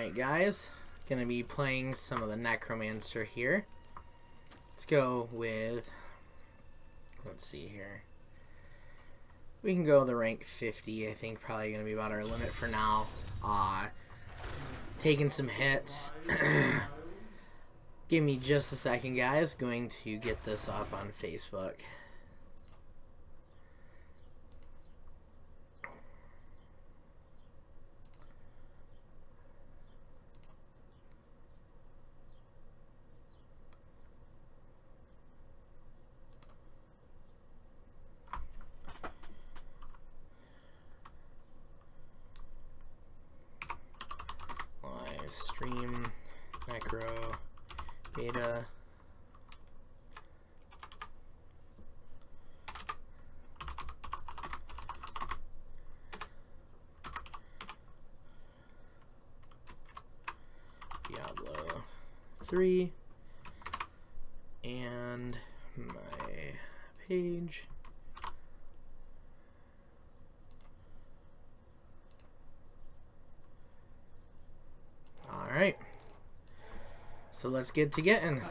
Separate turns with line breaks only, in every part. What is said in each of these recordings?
Alright guys, gonna be playing some of the Necromancer here. Let's go with, let's see here. We can go the rank 50, I think probably gonna be about our limit for now. Taking some hits. Give me just a second guys, going to get this up on Facebook. Stream Necro Beta. Diablo 3 and my page. Alright, so let's get to getting. Did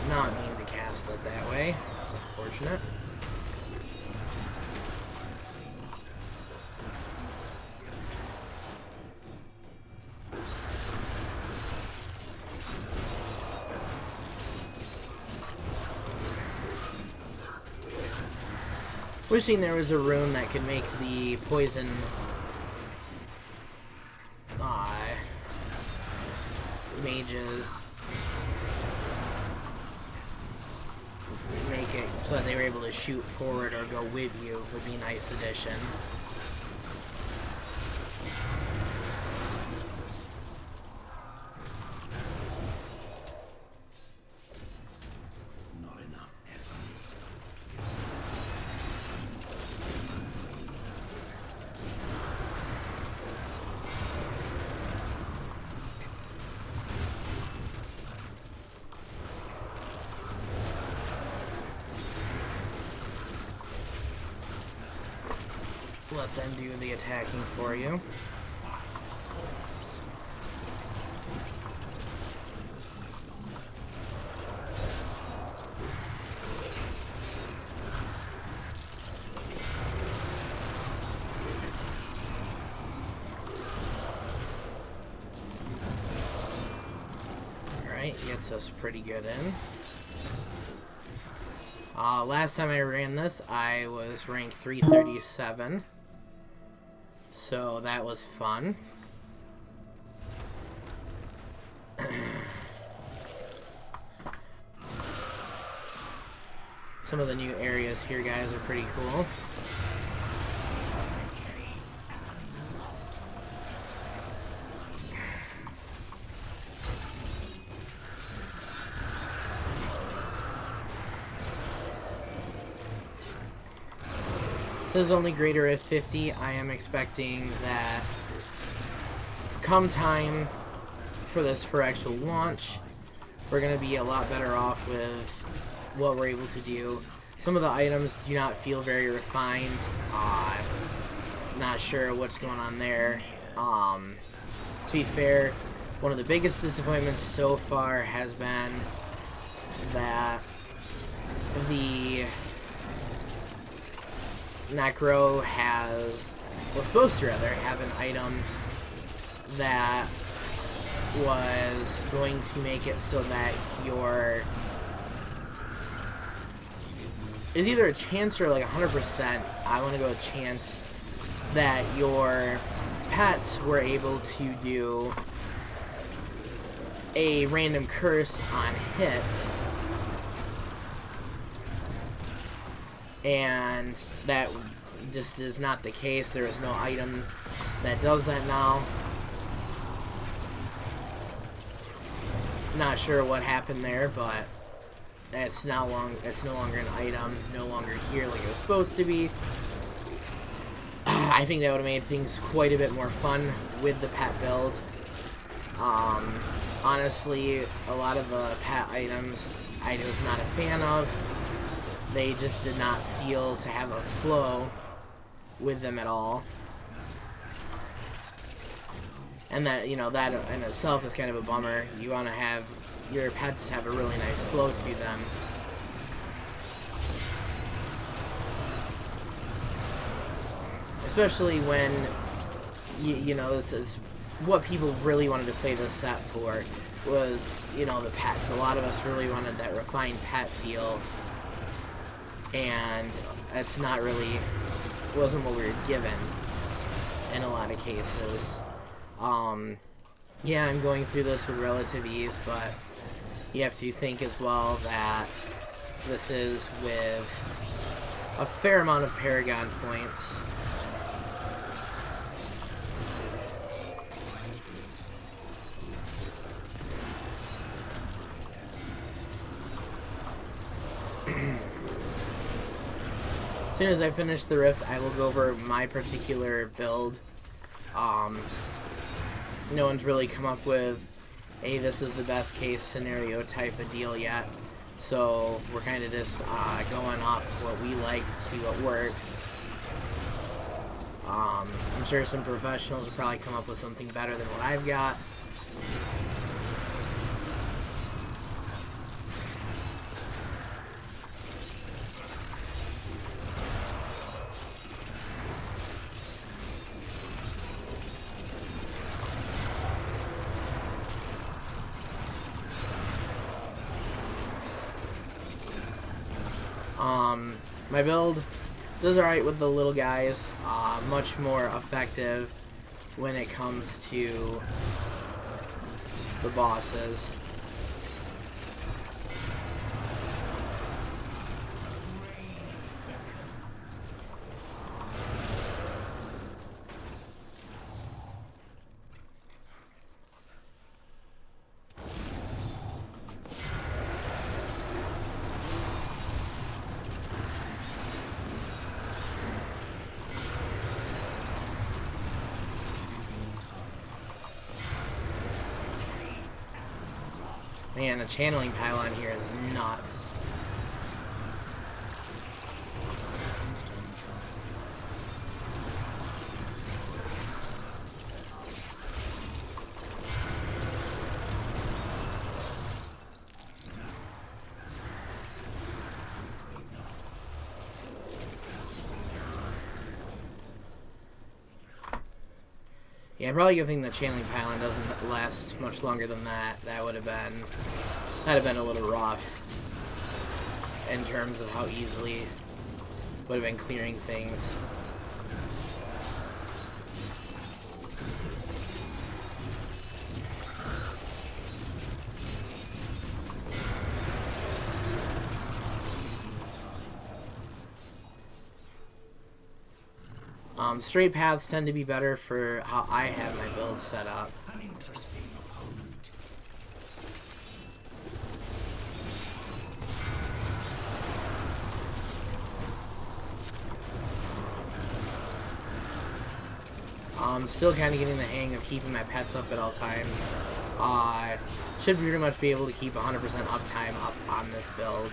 not mean to cast it that way. It's unfortunate. Wishing there was a rune that could make the poison mages make it so that they were able to shoot forward or go with you. Would be a nice addition. Let them do the attacking for you. Alright, gets us pretty good in. Last time I ran this, I was ranked 337. So that was fun. Some of the new areas here, guys, are pretty cool. This is only greater at 50. I am expecting that come time for this for actual launch, we're going to be a lot better off with what we're able to do. Some of the items do not feel very refined. Not sure what's going on there. To be fair, one of the biggest disappointments so far has been that the Necro was supposed to rather have an item that was going to make it so that it's either a chance or like 100%. I want to go with chance that your pets were able to do a random curse on hit. And that just is not the case. There is no item that does that now. Not sure what happened there, but it's no longer an item, no longer here like it was supposed to be. I think that would have made things quite a bit more fun with the pet build. Honestly, a lot of the pet items I was not a fan of. They just did not feel to have a flow with them at all. And that, you know, that in itself is kind of a bummer. You want to have your pets have a really nice flow to them. Especially when, you know, this is what people really wanted to play this set for, was, you know, the pets. A lot of us really wanted that refined pet feel, and it's not really, wasn't what we were given in a lot of cases. Yeah, I'm going through this with relative ease, but you have to think as well that this is with a fair amount of Paragon points. As soon as I finish the Rift, I will go over my particular build. No one's really come up with a this is the best case scenario type of deal yet, so we're kind of just going off what we like to see what works. I'm sure some professionals will probably come up with something better than what I've got. My build does alright with the little guys, much more effective when it comes to the bosses. Man, the channeling pylon here is nuts. Yeah, probably good thing the channeling pylon doesn't last much longer than that. That'd have been a little rough in terms of how easily would have been clearing things. Straight paths tend to be better for how I have my build set up. Still kind of getting the hang of keeping my pets up at all times. Should pretty much be able to keep 100% uptime up on this build.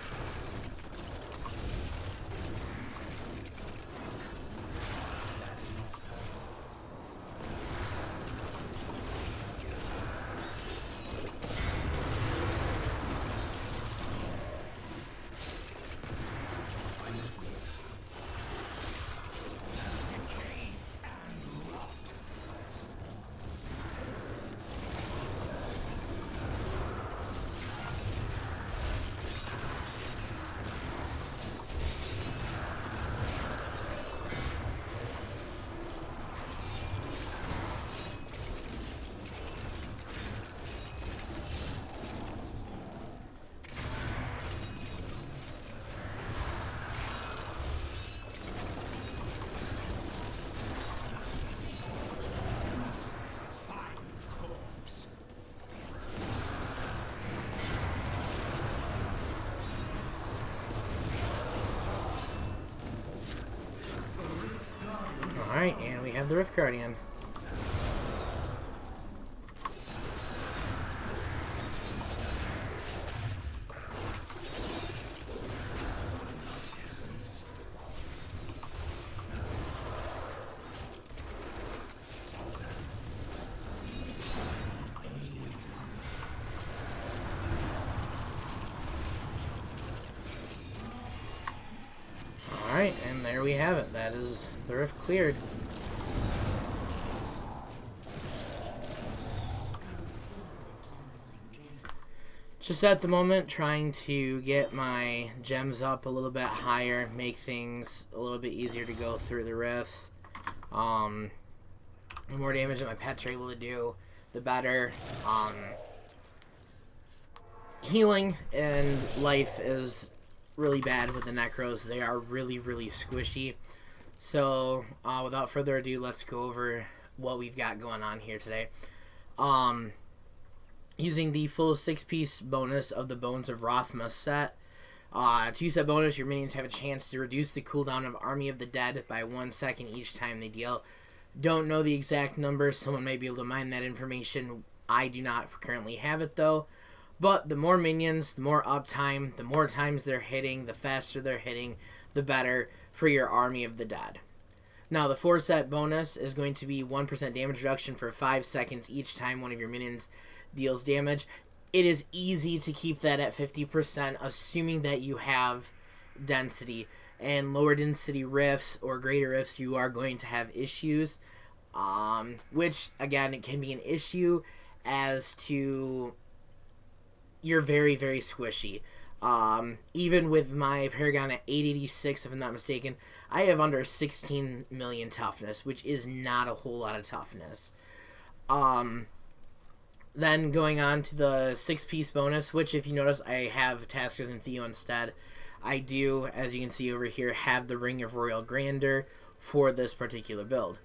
have the Rift Guardian. Alright, and there we have it. That is the rift cleared. Just at the moment, trying to get my gems up a little bit higher, make things a little bit easier to go through the rifts. The more damage that my pets are able to do, the better. Healing and life is really bad with the Necros. They are really, really squishy. So, without further ado, let's go over what we've got going on here today. Using the full 6-piece bonus of the Bones of Rothma set. 2-set bonus, your minions have a chance to reduce the cooldown of Army of the Dead by 1 second each time they deal. Don't know the exact number. Someone may be able to mine that information. I do not currently have it, though. But the more minions, the more uptime, the more times they're hitting, the faster they're hitting, the better for your Army of the Dead. Now, the 4-set bonus is going to be 1% damage reduction for 5 seconds each time one of your minions deals damage. It is easy to keep that at 50%, assuming that you have density. And lower density rifts or greater rifts, you are going to have issues. Which, again, it can be an issue as to... you're very, very squishy. Even with my Paragon at 886, if I'm not mistaken, I have under 16 million toughness, which is not a whole lot of toughness. Then going on to the 6-piece bonus, which if you notice, I have Taskers and Theo instead. I do, as you can see over here, have the Ring of Royal Grandeur for this particular build.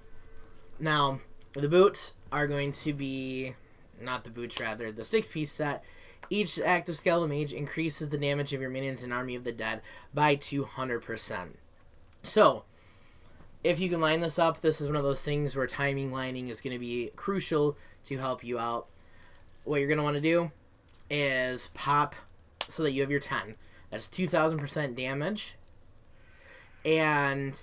Now, the boots are going to be, not the boots rather, the 6-piece set. Each active Skeletal Mage increases the damage of your minions in Army of the Dead by 200%. So, if you can line this up, this is one of those things where timing lining is going to be crucial to help you out. What you're going to want to do is pop so that you have your 10. That's 2,000% damage. And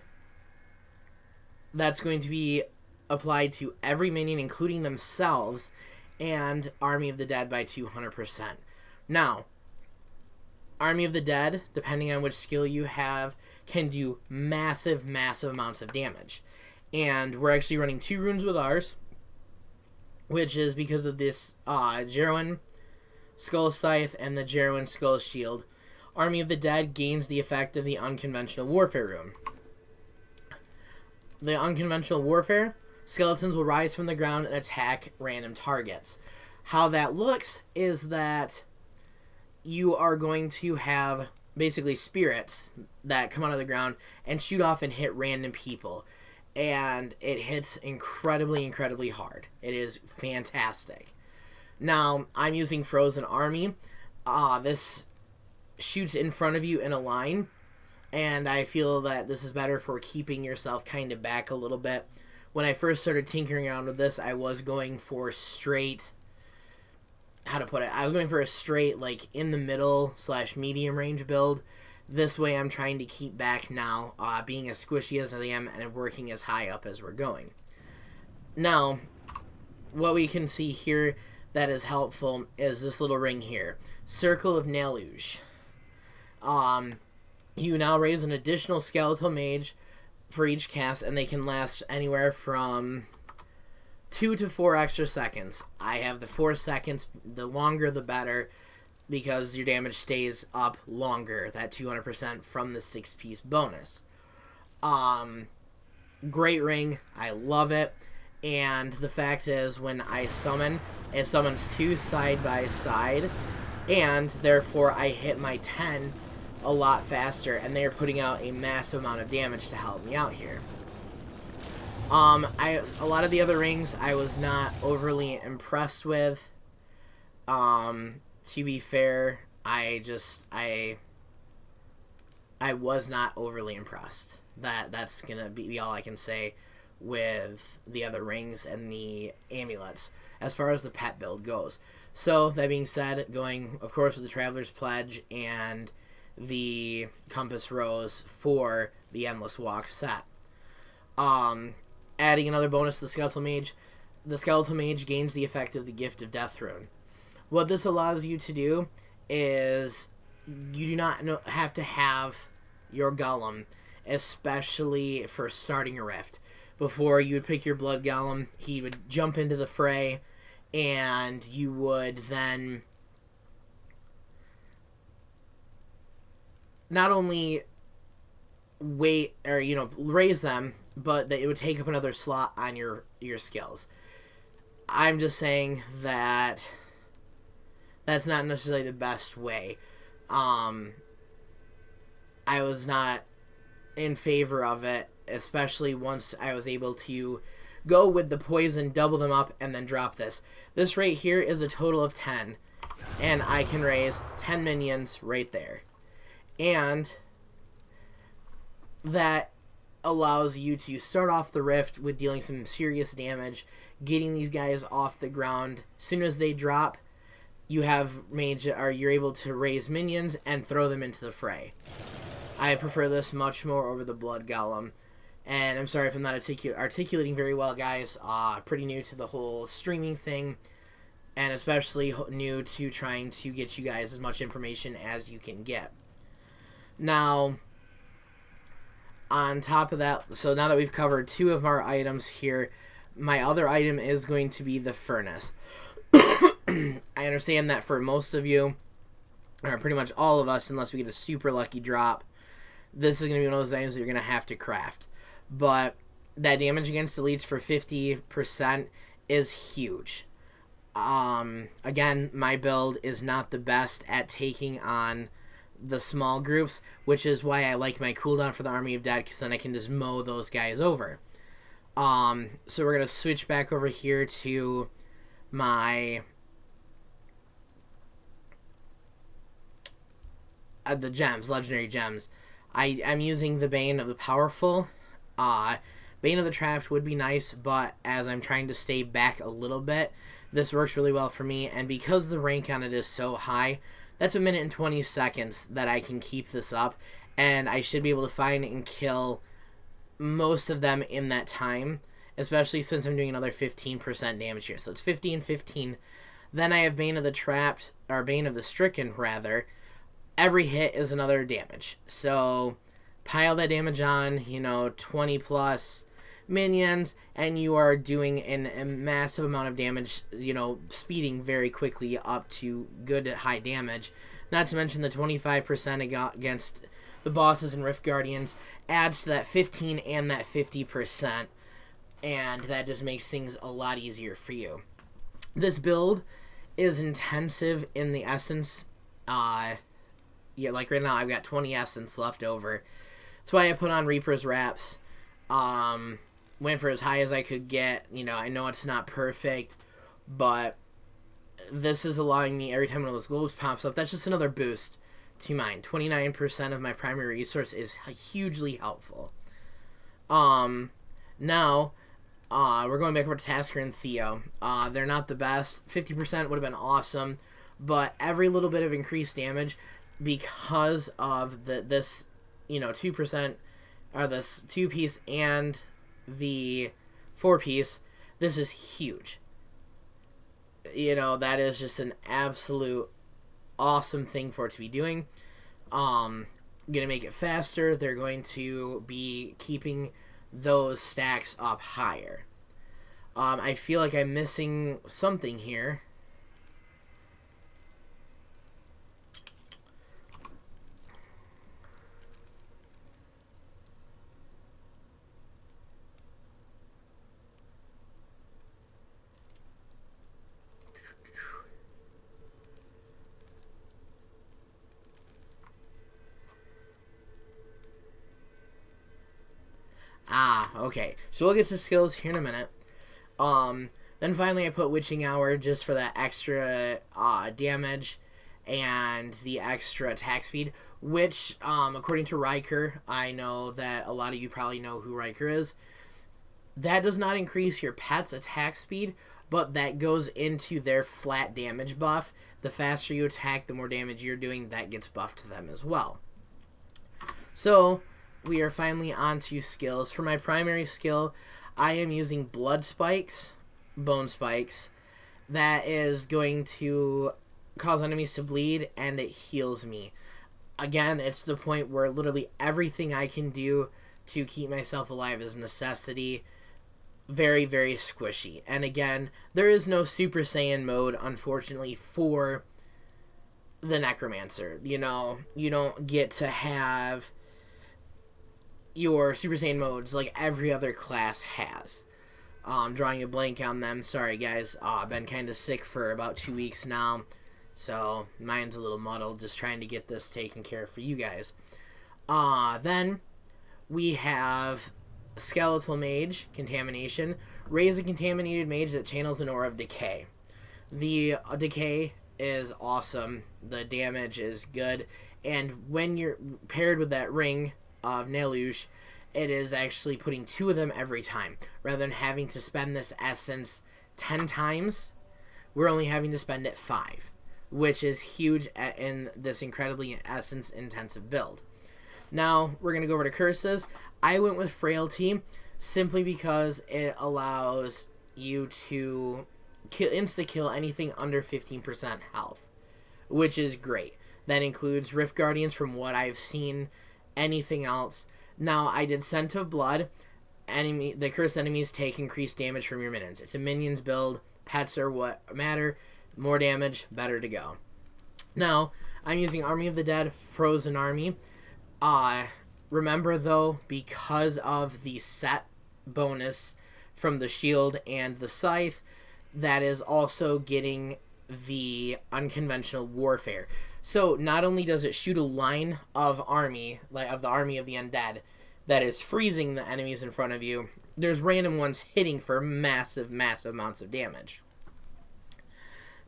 that's going to be applied to every minion, including themselves, and Army of the Dead by 200%. Now, Army of the Dead, depending on which skill you have, can do massive, massive amounts of damage. And we're actually running 2 runes with ours, which is because of this Jerwin Skull Scythe and the Jerwin Skull Shield. Army of the Dead gains the effect of the Unconventional Warfare rune. The Unconventional Warfare, skeletons will rise from the ground and attack random targets. How that looks is that you are going to have basically spirits that come out of the ground and shoot off and hit random people. And it hits incredibly, incredibly hard. It is fantastic. Now, I'm using Frozen Army. This shoots in front of you in a line, and I feel that this is better for keeping yourself kind of back a little bit. When I first started tinkering around with this, I was going for straight, how to put it, I was going for a straight, like, in the middle / medium range build. This way I'm trying to keep back now, being as squishy as I am and working as high up as we're going. Now, what we can see here that is helpful is this little ring here. Circle of Naluge. You now raise an additional Skeletal Mage for each cast, and they can last anywhere from 2 to 4 extra seconds. I have the 4 seconds, the longer the better, because your damage stays up longer, that 200% from the 6-piece bonus. Great ring, I love it, and the fact is when I summon, it summons 2 side by side, and therefore I hit my 10 a lot faster, and they are putting out a massive amount of damage to help me out here. A lot of the other rings I was not overly impressed with. To be fair, I was not overly impressed. That's gonna be all I can say with the other rings and the amulets as far as the pet build goes. So, that being said, going, of course, with the Traveler's Pledge and the Compass Rose for the Endless Walk set. Adding another bonus to the Skeletal Mage. The Skeletal Mage gains the effect of the Gift of Death Rune. What this allows you to do is you do not have to have your Golem, especially for starting a Rift. Before, you would pick your Blood Golem, he would jump into the fray, and you would then not only wait or raise them, but that it would take up another slot on your skills. I'm just saying that that's not necessarily the best way. I was not in favor of it, especially once I was able to go with the poison, double them up, and then drop this. This right here is a total of 10, and I can raise 10 minions right there. And that allows you to start off the Rift with dealing some serious damage, getting these guys off the ground. As soon as they drop, you're able to raise minions and throw them into the fray. I prefer this much more over the Blood Golem. And I'm sorry if I'm not articulating very well, guys. Pretty new to the whole streaming thing, and especially new to trying to get you guys as much information as you can get. Now, on top of that, so now that we've covered two of our items here, my other item is going to be the Furnace. I understand that for most of you, or pretty much all of us, unless we get a super lucky drop, this is going to be one of those items that you're going to have to craft. But that damage against elites for 50% is huge. Again, my build is not the best at taking on the small groups, which is why I like my cooldown for the Army of Dead, because then I can just mow those guys over. So we're going to switch back over here to my the gems, legendary gems. I'm using the Bane of the Powerful. Bane of the Trapped would be nice, but as I'm trying to stay back a little bit, this works really well for me, and because the rank on it is so high, that's 1 minute and 20 seconds that I can keep this up, and I should be able to find and kill most of them in that time, especially since I'm doing another 15% damage here. So it's 15, 15. Then I have Bane of the Trapped, or Bane of the Stricken, rather. Every hit is another damage. So pile that damage on, 20 plus minions, and you are doing a massive amount of damage, speeding very quickly up to good high damage. Not to mention the 25% against the bosses and Rift Guardians adds to that 15 and that 50%, and that just makes things a lot easier for you. This build is intensive in the essence. Like right now I've got 20 essence left over. That's why I put on Reaper's Wraps. Went for as high as I could get. I know it's not perfect, but this is allowing me, every time one of those globes pops up, that's just another boost to mine. 29% of my primary resource is hugely helpful. Now, we're going back over to Tasker and Theo. They're not the best. 50% would have been awesome, but every little bit of increased damage because of this 2%, or this 2-piece and the 4-piece, this is huge. That is just an absolute awesome thing for it to be doing. Gonna make it faster. They're going to be keeping those stacks up higher. I feel like I'm missing something here. Okay. So we'll get to skills here in a minute. Then finally I put Witching Hour just for that extra damage and the extra attack speed, which, according to Riker, I know that a lot of you probably know who Riker is. That does not increase your pet's attack speed, but that goes into their flat damage buff. The faster you attack, the more damage you're doing, that gets buffed to them as well. So, we are finally on to skills. For my primary skill, I am using Blood Spikes, Bone Spikes. That is going to cause enemies to bleed, and it heals me. Again, it's the point where literally everything I can do to keep myself alive is necessity. Very, very squishy. And again, there is no Super Saiyan mode, unfortunately, for the Necromancer. You know, you don't get to have your Super Saiyan modes like every other class has. Drawing a blank on them. Sorry, guys. I've been kind of sick for about 2 weeks now. So, mine's a little muddled. Just trying to get this taken care of for you guys. Then, we have Skeletal Mage, Contamination. Raise a contaminated mage that channels an aura of decay. The decay is awesome. The damage is good. And when you're paired with that ring of Nelush, it is actually putting 2 of them every time. Rather than having to spend this essence 10 times, we're only having to spend it 5. Which is huge in this incredibly essence-intensive build. Now, we're going to go over to curses. I went with Frailty simply because it allows you to insta-kill anything under 15% health, which is great. That includes Rift Guardians from what I've seen, anything else. Now, I did Scent of Blood. The cursed enemies take increased damage from your minions. It's a minions build. Pets are what matter. More damage, better to go. Now, I'm using Army of the Dead, Frozen Army. Remember, though, because of the set bonus from the shield and the scythe, that is also getting the unconventional warfare. So, not only does it shoot a line of army, like of the army of the undead, that is freezing the enemies in front of you, there's random ones hitting for massive, massive amounts of damage.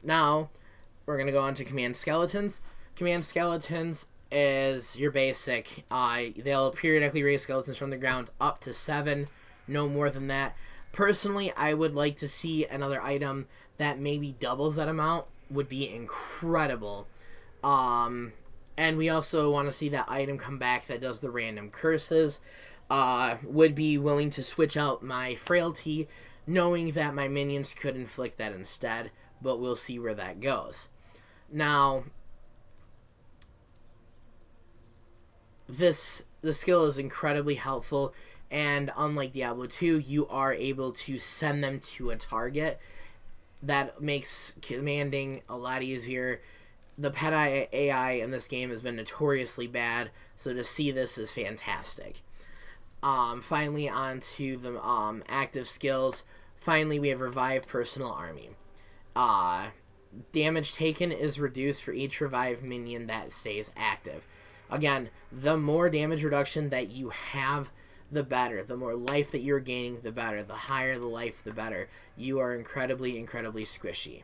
Now, we're going to go on to Command Skeletons. Command Skeletons is your basic. They'll periodically raise skeletons from the ground up to 7, no more than that. Personally, I would like to see another item that maybe doubles that amount. Would be incredible. And we also want to see that item come back that does the random curses. Would be willing to switch out my Frailty, knowing that my minions could inflict that instead, but we'll see where that goes. Now, the skill is incredibly helpful, and unlike Diablo 2, you are able to send them to a target. That makes commanding a lot easier. The pet AI in this game has been notoriously bad, so to see this is fantastic. Finally, on to the active skills. Finally, we have Revive Personal Army. Damage taken is reduced for each revived minion that stays active. Again, the more damage reduction that you have, the better. The more life that you're gaining, the better. The higher the life, the better. You are incredibly, incredibly squishy.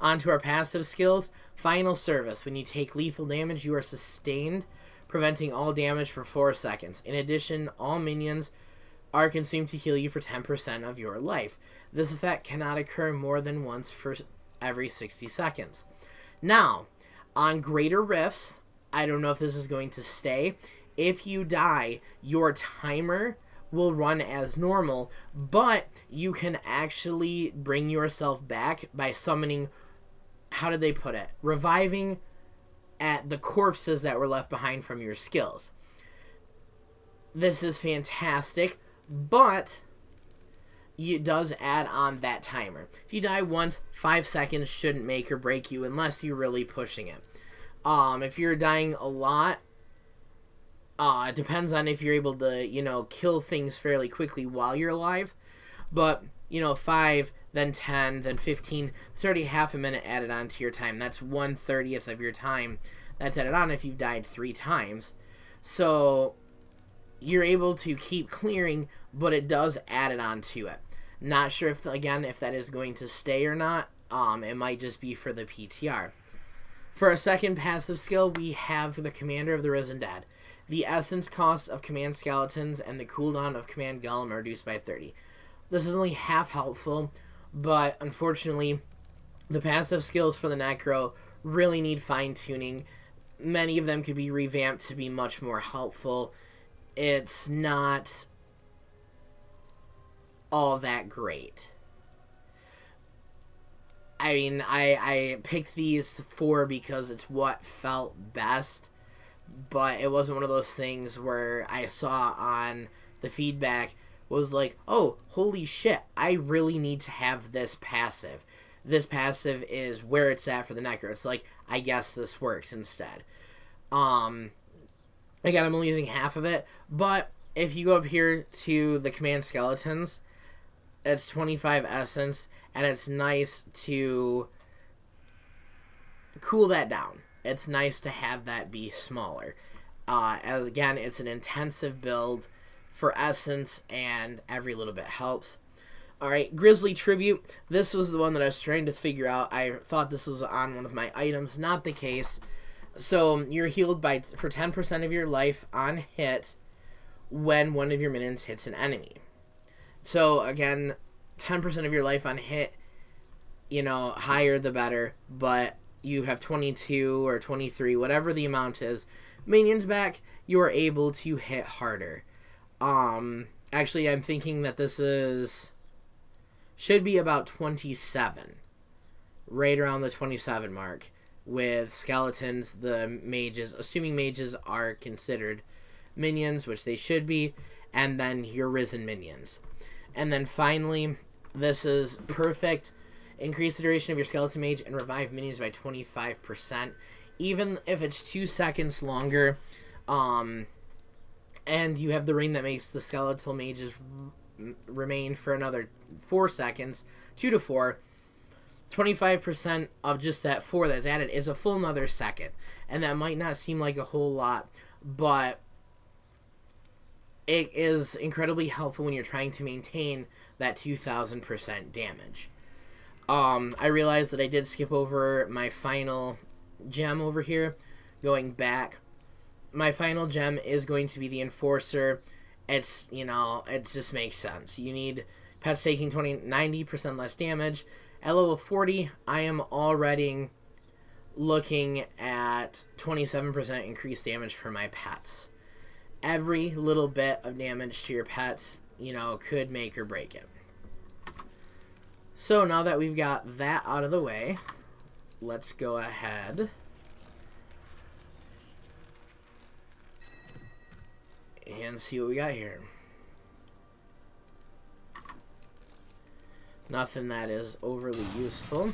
On to our passive skills. Final Service. When you take lethal damage, you are sustained, preventing all damage for 4 seconds. In addition, all minions are consumed to heal you for 10% of your life. This effect cannot occur more than once for every 60 seconds. Now, on Greater Rifts, I don't know if this is going to stay. If you die, your timer will run as normal, but you can actually bring yourself back by summoning, how did they put it? Reviving at the corpses that were left behind from your skills. This is fantastic, but it does add on that timer. If you die once, 5 seconds shouldn't make or break you unless you're really pushing it. If you're dying a lot, it depends on if you're able to, kill things fairly quickly while you're alive. But, 5, then 10, then 15, it's already half a minute added on to your time. That's 1/30th of your time that's added on if you've died 3 times. So, you're able to keep clearing, but it does add it on to it. Not sure if that is going to stay or not. It might just be for the PTR. For our second passive skill, we have the Commander of the Risen Dead. The essence cost of command skeletons and the cooldown of command golem are reduced by 30. This is only half helpful, but unfortunately, the passive skills for the Necro really need fine-tuning. Many of them could be revamped to be much more helpful. It's not all that great. I mean, I picked these 4 because it's what felt best, but it wasn't one of those things where I saw on the feedback was like, oh, holy shit, I really need to have this passive. This passive is where it's at for the Necro. It's like, I guess this works instead. Again, I'm only using half of it, but if you go up here to the command skeletons, it's 25 essence, and it's nice to cool that down. It's nice to have that be smaller. As again, it's an intensive build for essence, and every little bit helps. Alright, Grizzly Tribute. This was the one that I was trying to figure out. I thought this was on one of my items. Not the case. So, you're healed for 10% of your life on hit when one of your minions hits an enemy. So, again, 10% of your life on hit, you know, higher the better, but you have 22 or 23, whatever the amount is, minions back, you are able to hit harder. Actually, I'm thinking that this should be about 27, right around the 27 mark, with skeletons, the mages, assuming mages are considered minions, which they should be, and then your risen minions. And then finally, this is perfect. Increase the duration of your skeleton mage and revive minions by 25%, even if it's 2 seconds longer. And you have the ring that makes the skeletal mages remain for another 4 seconds, 2 to 4. 25% of just that 4 that's added is a full another second. And that might not seem like a whole lot, but it is incredibly helpful when you're trying to maintain that 2000% damage. I realized that I did skip over my final gem over here. Going back, my final gem is going to be the Enforcer. It's, you know, it just makes sense. You need pets taking 90% less damage. At level 40, I am already looking at 27% increased damage for my pets. Every little bit of damage to your pets, you know, could make or break it. So now that we've got that out of the way, let's go ahead and see what we got here. Nothing that is overly useful.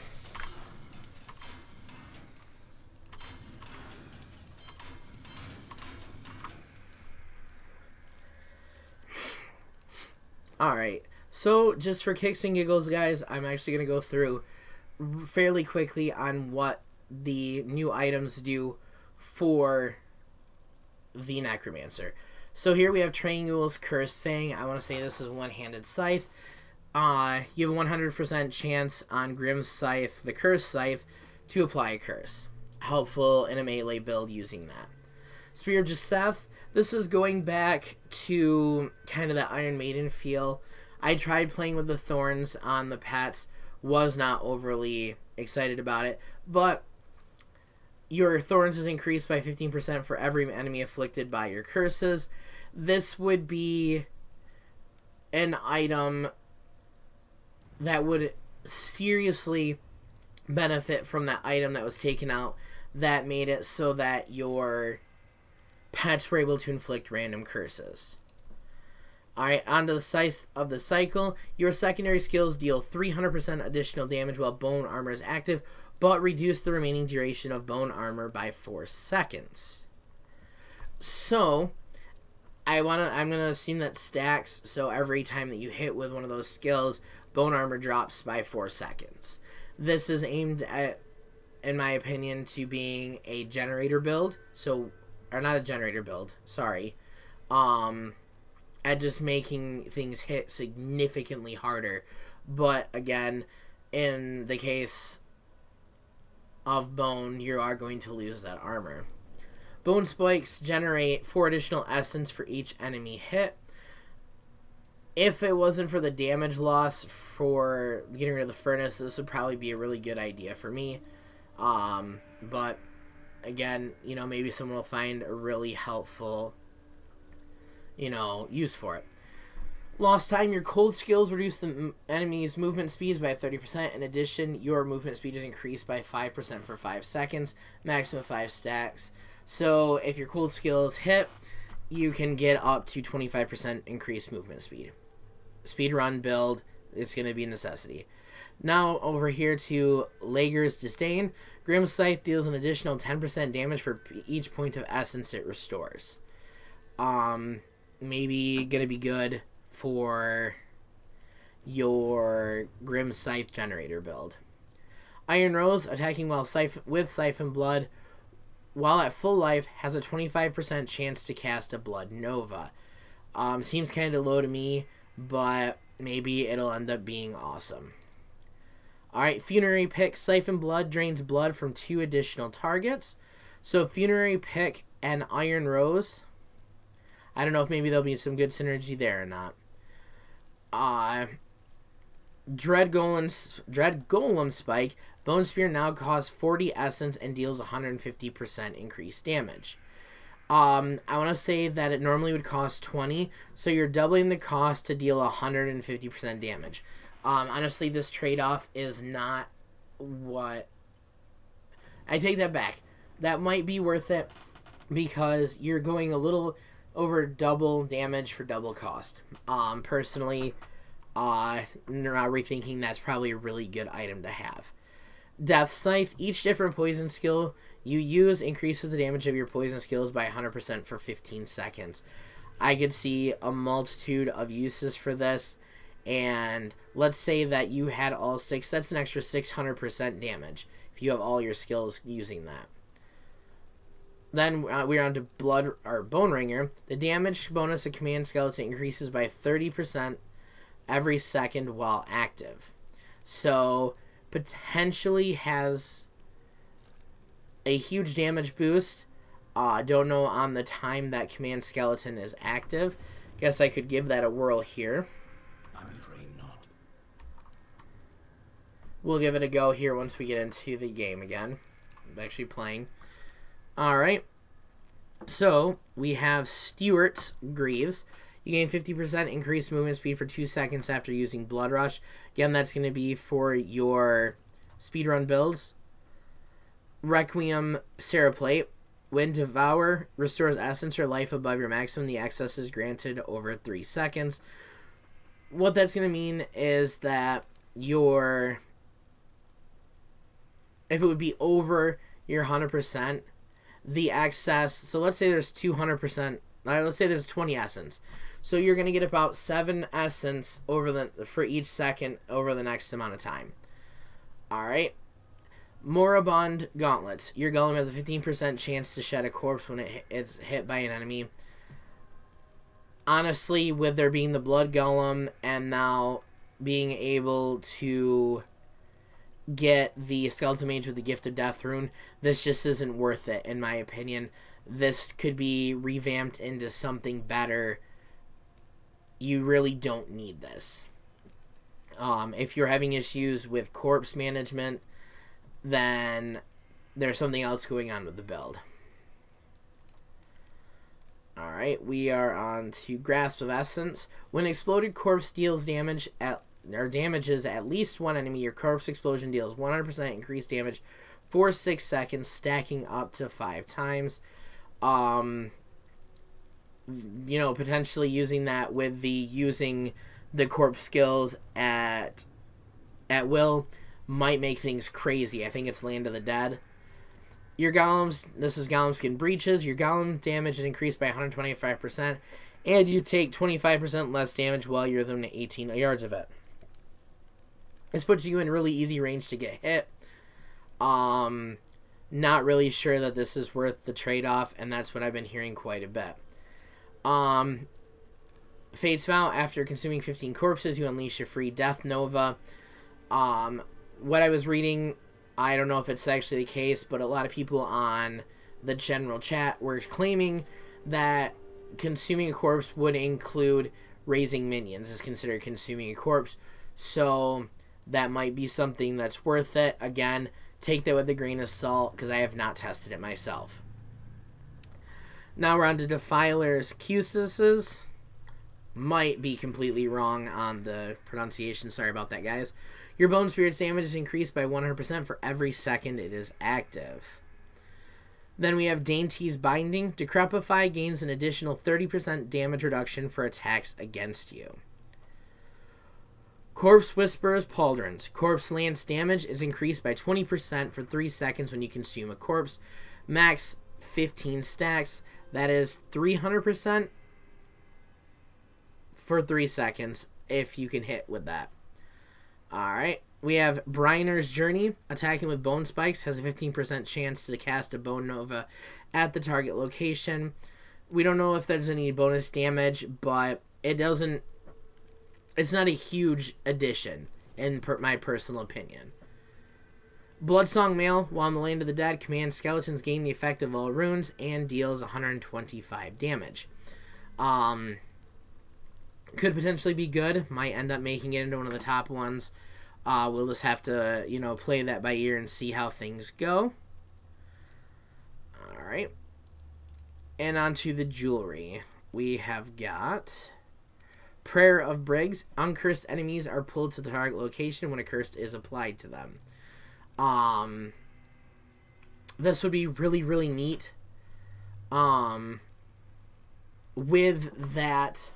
Alright, so just for kicks and giggles, guys, I'm actually going to go through fairly quickly on what the new items do for the Necromancer. So here we have Triangle's Cursed Fang. I want to say this is one-handed scythe. You have a 100% chance on Grimm's Scythe, the Cursed Scythe, to apply a curse. Helpful in a melee build using that. Spear of Jeseth. This is going back to kind of the Iron Maiden feel. I tried playing with the thorns on the pets, was not overly excited about it, but your thorns is increased by 15% for every enemy afflicted by your curses. This would be an item that would seriously benefit from that item that was taken out that made it so that your pets were able to inflict random curses. Alright, onto the Scythe of the Cycle. Your secondary skills deal 300% additional damage while Bone Armor is active, but reduce the remaining duration of Bone Armor by 4 seconds. So, I'm going to assume that stacks, so every time that you hit with one of those skills, Bone Armor drops by 4 seconds. This is aimed at, in my opinion, to being a generator build, or not a generator build, sorry, at just making things hit significantly harder. But again, in the case of Bone, you are going to lose that armor. Bone Spikes generate 4 additional essence for each enemy hit. If it wasn't for the damage loss for getting rid of the furnace, this would probably be a really good idea for me. But again, maybe someone will find a really helpful, use for it. Lost time, your cold skills reduce the enemy's movement speeds by 30%. In addition, your movement speed is increased by 5% for 5 seconds, maximum 5 stacks. So if your cold skills hit, you can get up to 25% increased movement speed. Speedrun build, it's going to be a necessity. Now over here to Lager's Disdain. Grim Scythe deals an additional 10% damage for each point of essence it restores. Maybe going to be good for your Grim Scythe generator build. Iron Rose, attacking with Siphon Blood while at full life, has a 25% chance to cast a Blood Nova. Seems kind of low to me, but maybe it'll end up being awesome. Alright, Funerary Pick. Siphon Blood drains blood from 2 additional targets. So Funerary Pick and Iron Rose, I don't know if maybe there'll be some good synergy there or not. Dread Golem Spike. Bone Spear now costs 40 essence and deals 150% increased damage. I want to say that it normally would cost 20, so you're doubling the cost to deal 150% damage. Honestly, this trade-off is not what... I take that back. That might be worth it because you're going a little over double damage for double cost. Personally, not rethinking, that's probably a really good item to have. Death Scythe. Each different poison skill you use increases the damage of your poison skills by 100% for 15 seconds. I could see a multitude of uses for this, and let's say that you had all 6. That's an extra 600% damage if you have all your skills using that. Then we're on to Blood or Bone Ringer. The damage bonus of Command Skeleton increases by 30% every second while active. So potentially has a huge damage boost. Don't know on the time that Command Skeleton is active. Guess I could give that a whirl here.
I'm afraid not.
We'll give it a go here once we get into the game again. I'm actually playing. Alright. So, we have Stewart's Greaves. You gain 50% increased movement speed for 2 seconds after using Blood Rush. Again, that's going to be for your speedrun builds. Requiem Seraplate. When Devour restores essence or life above your maximum, the excess is granted over 3 seconds. What that's going to mean is that if it would be over your 100%, the excess, so let's say there's 200%, let's say there's 20 essence. So you're going to get about 7 essence for each second over the next amount of time. Alright. Moribund Gauntlets. Your golem has a 15% chance to shed a corpse when it's hit by an enemy. Honestly, with there being the Blood Golem and now being able to get the Skeleton Mage with the Gift of Death rune, this just isn't worth it, in my opinion. This could be revamped into something better. You really don't need this. If you're having issues with corpse management, then there's something else going on with the build. Alright, we are on to Grasp of Essence. When Exploded Corpse deals damage damages at least one enemy, your corpse explosion deals 100% increased damage for 6 seconds, stacking up to 5 times. Potentially using that with using the corpse skills at will might make things crazy. I think it's Land of the Dead. Your golems, this is Golem Skin Breaches. Your golem damage is increased by 125%, and you take 25% less damage while you're within 18 yards of it. This puts you in really easy range to get hit. Not really sure that this is worth the trade-off, and that's what I've been hearing quite a bit. Fate's Vow. After consuming 15 corpses, you unleash your free Death Nova. What I was reading, I don't know if it's actually the case, but a lot of people on the general chat were claiming that consuming a corpse would include raising minions is considered consuming a corpse. So that might be something that's worth it. Again, take that with a grain of salt because I have not tested it myself. Now we're on to Defiler's Cusises. Might be completely wrong on the pronunciation. Sorry about that, guys. Your Bone Spirit's damage is increased by 100% for every second it is active. Then we have Dainty's Binding. Decrepify gains an additional 30% damage reduction for attacks against you. Corpse Whisperer's Pauldrons. Corpse Lance damage is increased by 20% for 3 seconds when you consume a corpse. Max 15 stacks. That is 300% for 3 seconds if you can hit with that. Alright. We have Briner's Journey. Attacking with Bone Spikes has a 15% chance to cast a Bone Nova at the target location. We don't know if there's any bonus damage, but it's not a huge addition in my personal opinion. Bloodsong Mail. While in the Land of the Dead, command skeletons gain the effect of all runes and deals 125 damage. Could potentially be good. Might end up making it into one of the top ones. We'll just have to, play that by ear and see how things go. Alright. And on to the jewelry. We have got Prayer of Briggs. Uncursed enemies are pulled to the target location when a curse is applied to them. This would be really, really neat. With that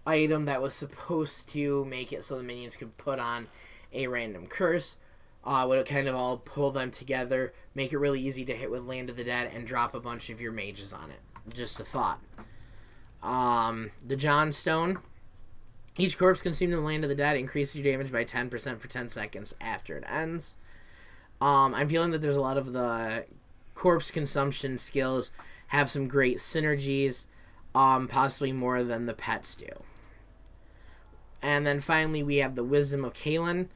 item that was supposed to make it so the minions could put on a random curse, would kind of all pull them together, make it really easy to hit with Land of the Dead, and drop a bunch of your mages on it. Just a thought. The Johnstone. Each corpse consumed in the Land of the Dead increases your damage by 10% for 10 seconds after it ends. I'm feeling that there's a lot of the corpse consumption skills have some great synergies, possibly more than the pets do. And then finally we have the Wisdom of Kalen.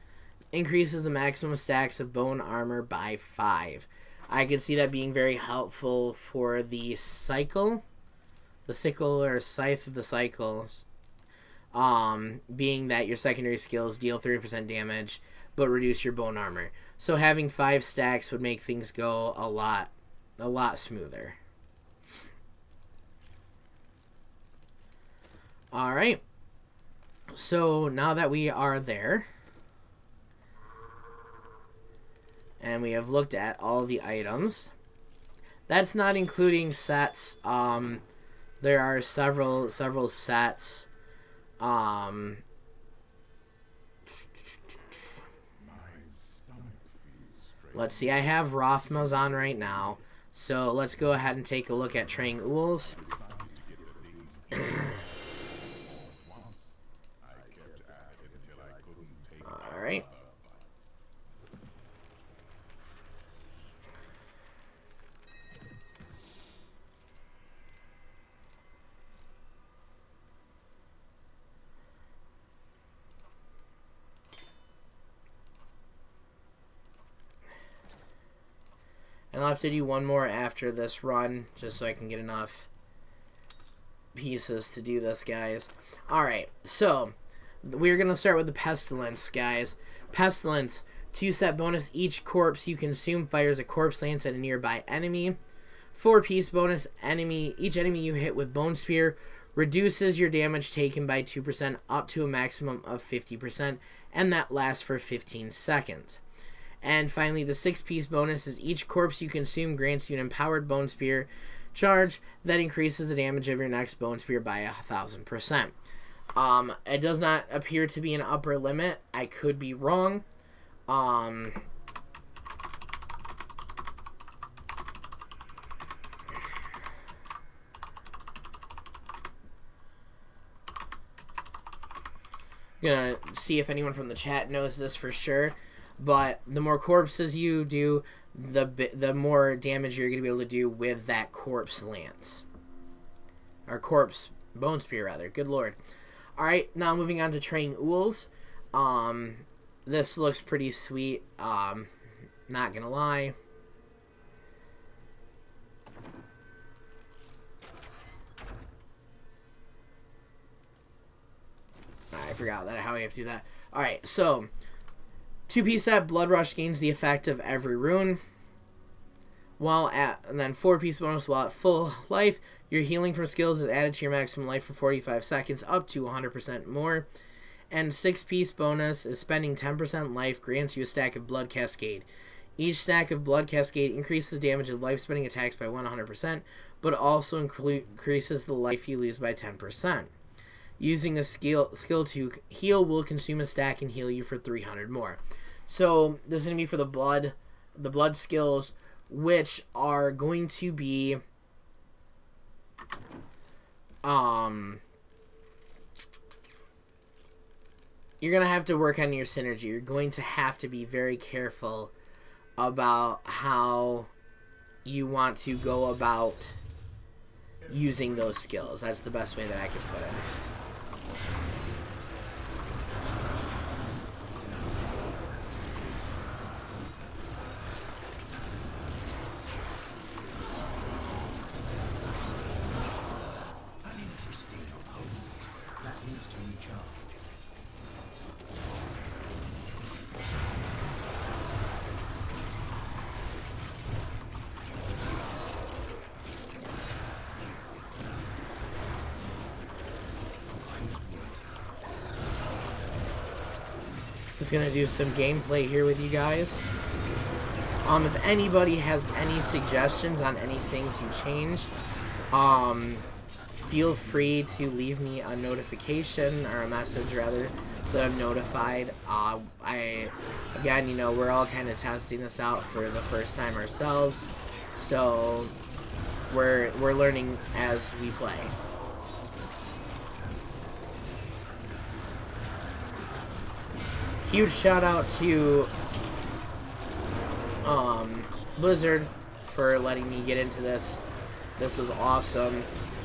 Increases the maximum stacks of bone armor by 5. I could see that being very helpful for the cycle. The sickle or scythe of the cycles. Being that your secondary skills deal 30% damage, but reduce your bone armor. So having 5 stacks would make things go a lot smoother. Alright. So now that we are there, and we have looked at all the items, that's not including sets. There are several sets. Let's see, I have Rothma's on right now, so let's go ahead and take a look at Trang Ool's. Alright. And I'll have to do one more after this run, just so I can get enough pieces to do this, guys. Alright, so we're going to start with the Pestilence, guys. Pestilence, 2-set bonus. Each corpse you consume fires a corpse lance at a nearby enemy. 4-piece bonus. Each enemy you hit with Bone Spear reduces your damage taken by 2% up to a maximum of 50%, and that lasts for 15 seconds. And finally, the 6-piece bonus is each corpse you consume grants you an empowered Bone Spear charge that increases the damage of your next Bone Spear by 1,000%. It does not appear to be an upper limit. I could be wrong. Gonna see if anyone from the chat knows this for sure. But the more corpses you do, the more damage you're going to be able to do with that corpse lance. Or corpse Bone Spear, rather. Good lord. Alright, now moving on to Trang Ool's. This looks pretty sweet. Not gonna lie. forgot that how we have to do that. Alright, so 2-piece set, Blood Rush gains the effect of every rune. And then 4-piece bonus, while at full life, your healing from skills is added to your maximum life for 45 seconds, up to 100% more. And 6-piece bonus is spending 10% life grants you a stack of Blood Cascade. Each stack of Blood Cascade increases damage of life-spending attacks by 100%, but also increases the life you lose by 10%. Using a skill to heal will consume a stack and heal you for 300 more. So this is going to be for the blood skills, which are going to be you're going to have to work on your synergy. You're going to have to be very careful about how you want to go about using those skills. That's the best way that I can put it. Just gonna do some gameplay here with you guys. If anybody has any suggestions on anything to change, feel free to leave me a notification or a message rather, so that I'm notified. Again, you know, we're all kind of testing this out for the first time ourselves, so we're learning as we play. Huge shout out to Blizzard for letting me get into this. This was awesome.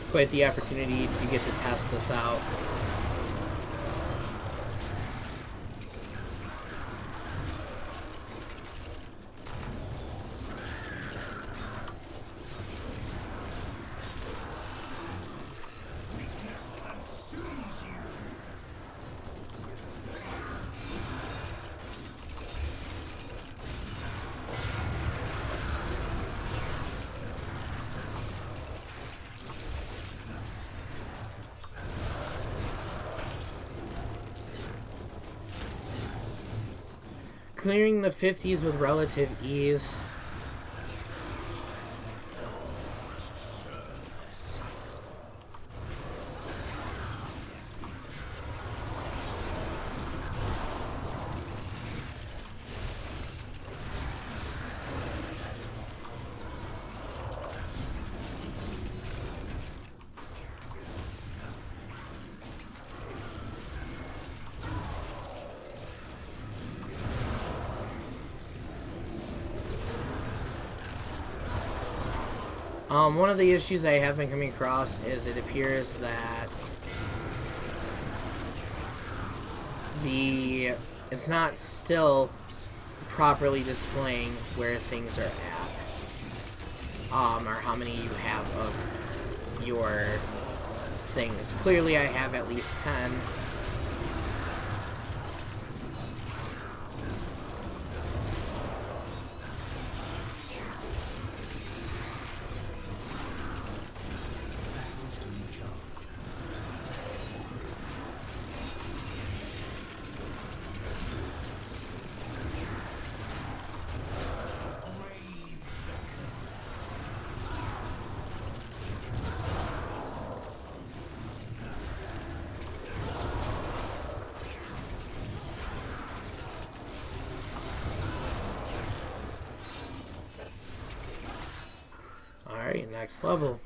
Quite the opportunity to get to test this out. Clearing the 50s with relative ease. One of the issues I have been coming across is it appears that it's not still properly displaying where things are at, or how many you have of your things. Clearly I have at least 10. Alright, next level.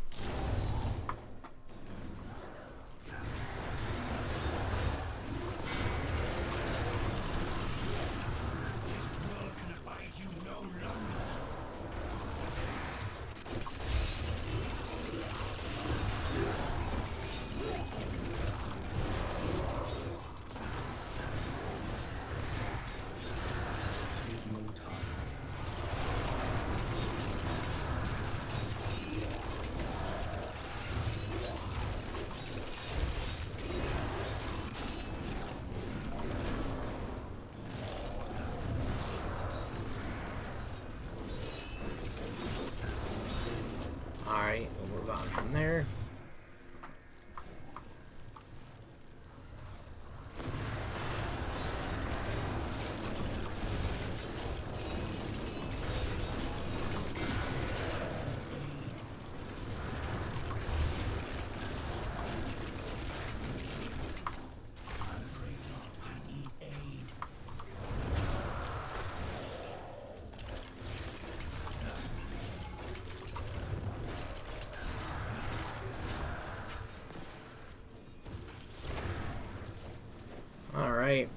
Alright.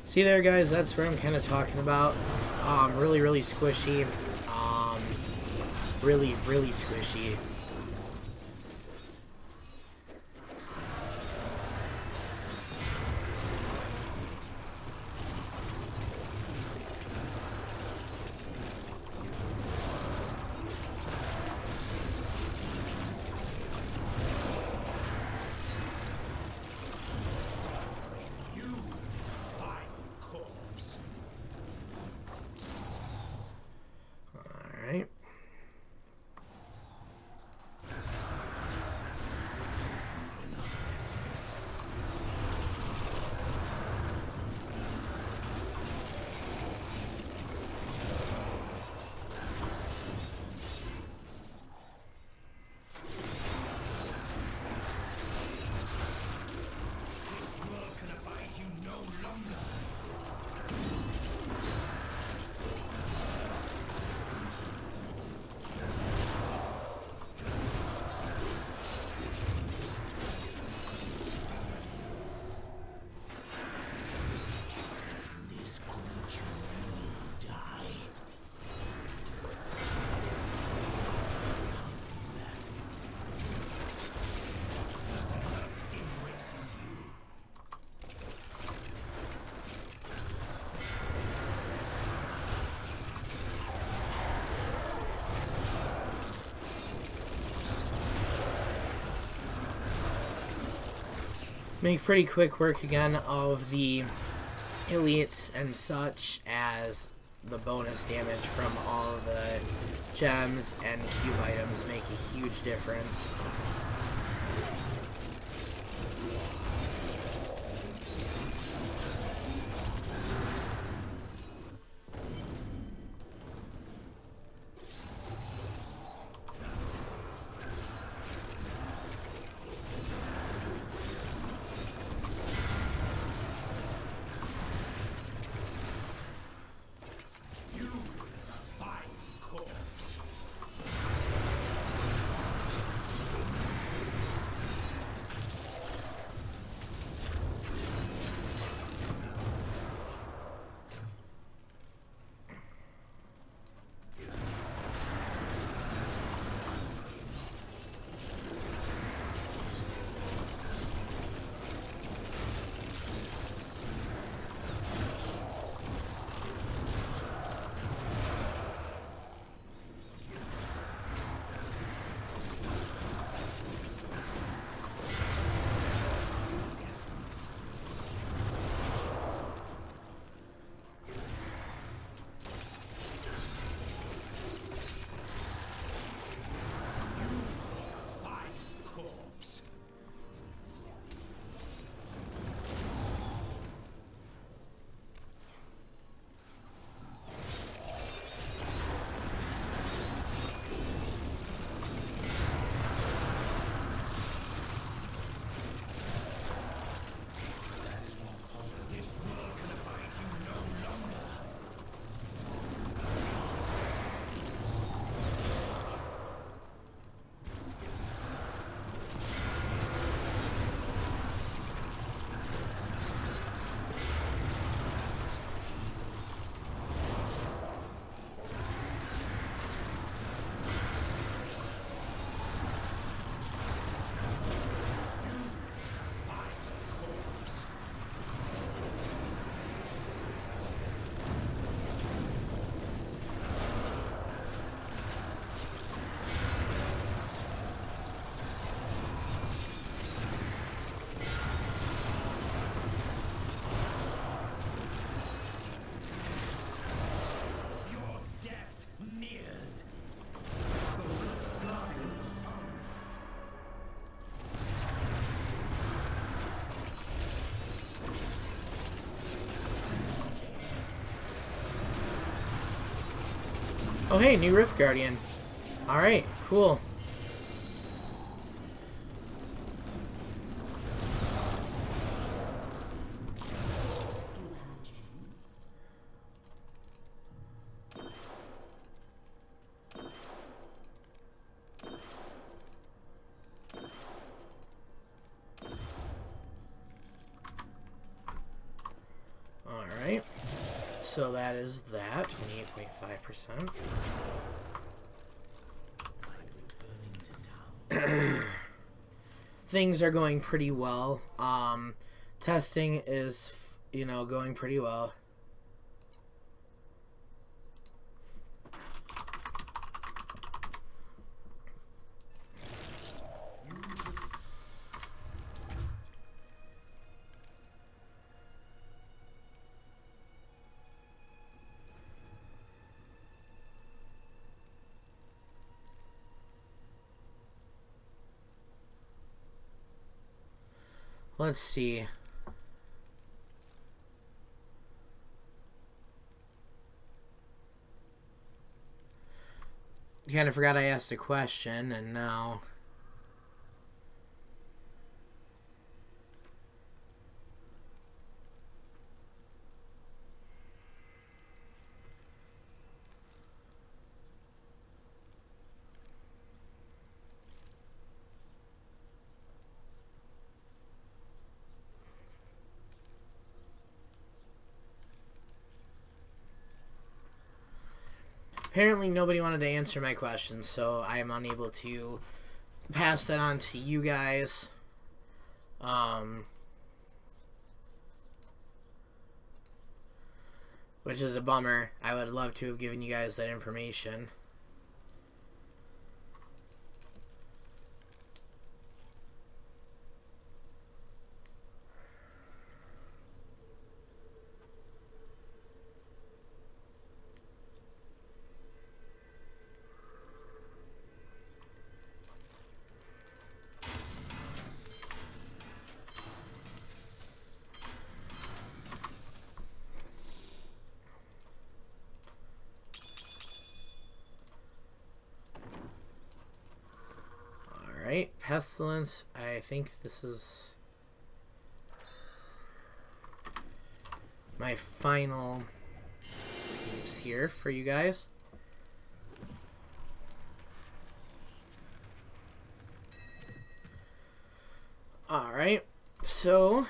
See there, guys? That's what I'm kind of talking about. Really, really squishy. Really, really squishy. Alright. Make pretty quick work again of the elites and such, as the bonus damage from all the gems and cube items make a huge difference. Oh hey, new Rift Guardian. Alright, cool. So that is that, 28.5%. Things are going pretty well. Testing is, going pretty well. Let's see. Kind of forgot I asked a question, and now... Apparently nobody wanted to answer my questions, so I am unable to pass that on to you guys. Which is a bummer. I would love to have given you guys that information. Alright, Pestilence. I think this is my final piece here for you guys. Alright, so...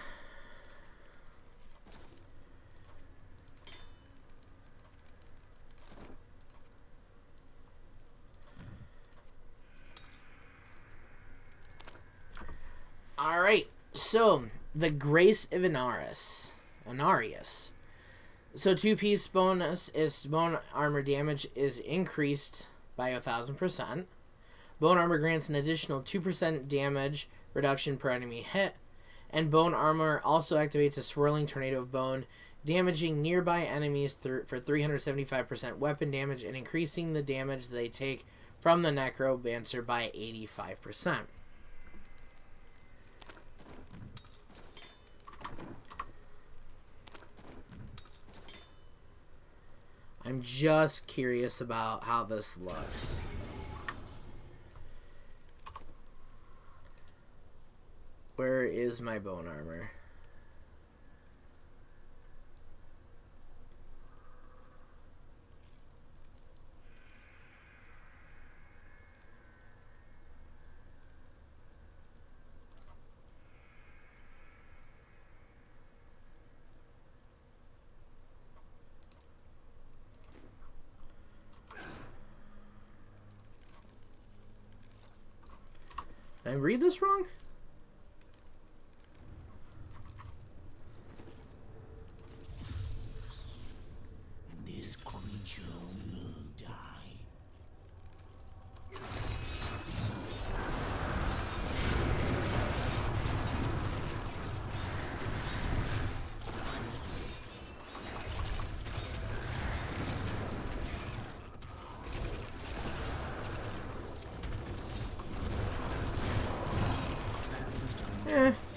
Alright, so, the Grace of Inarius. So 2-piece bonus is bone armor damage is increased by 1,000%. Bone armor grants an additional 2% damage reduction per enemy hit. And bone armor also activates a swirling tornado of bone, damaging nearby enemies for 375% weapon damage and increasing the damage they take from the Necromancer by 85%. I'm just curious about how this looks. Where is my bone armor? Did I read this wrong?
This creature will die.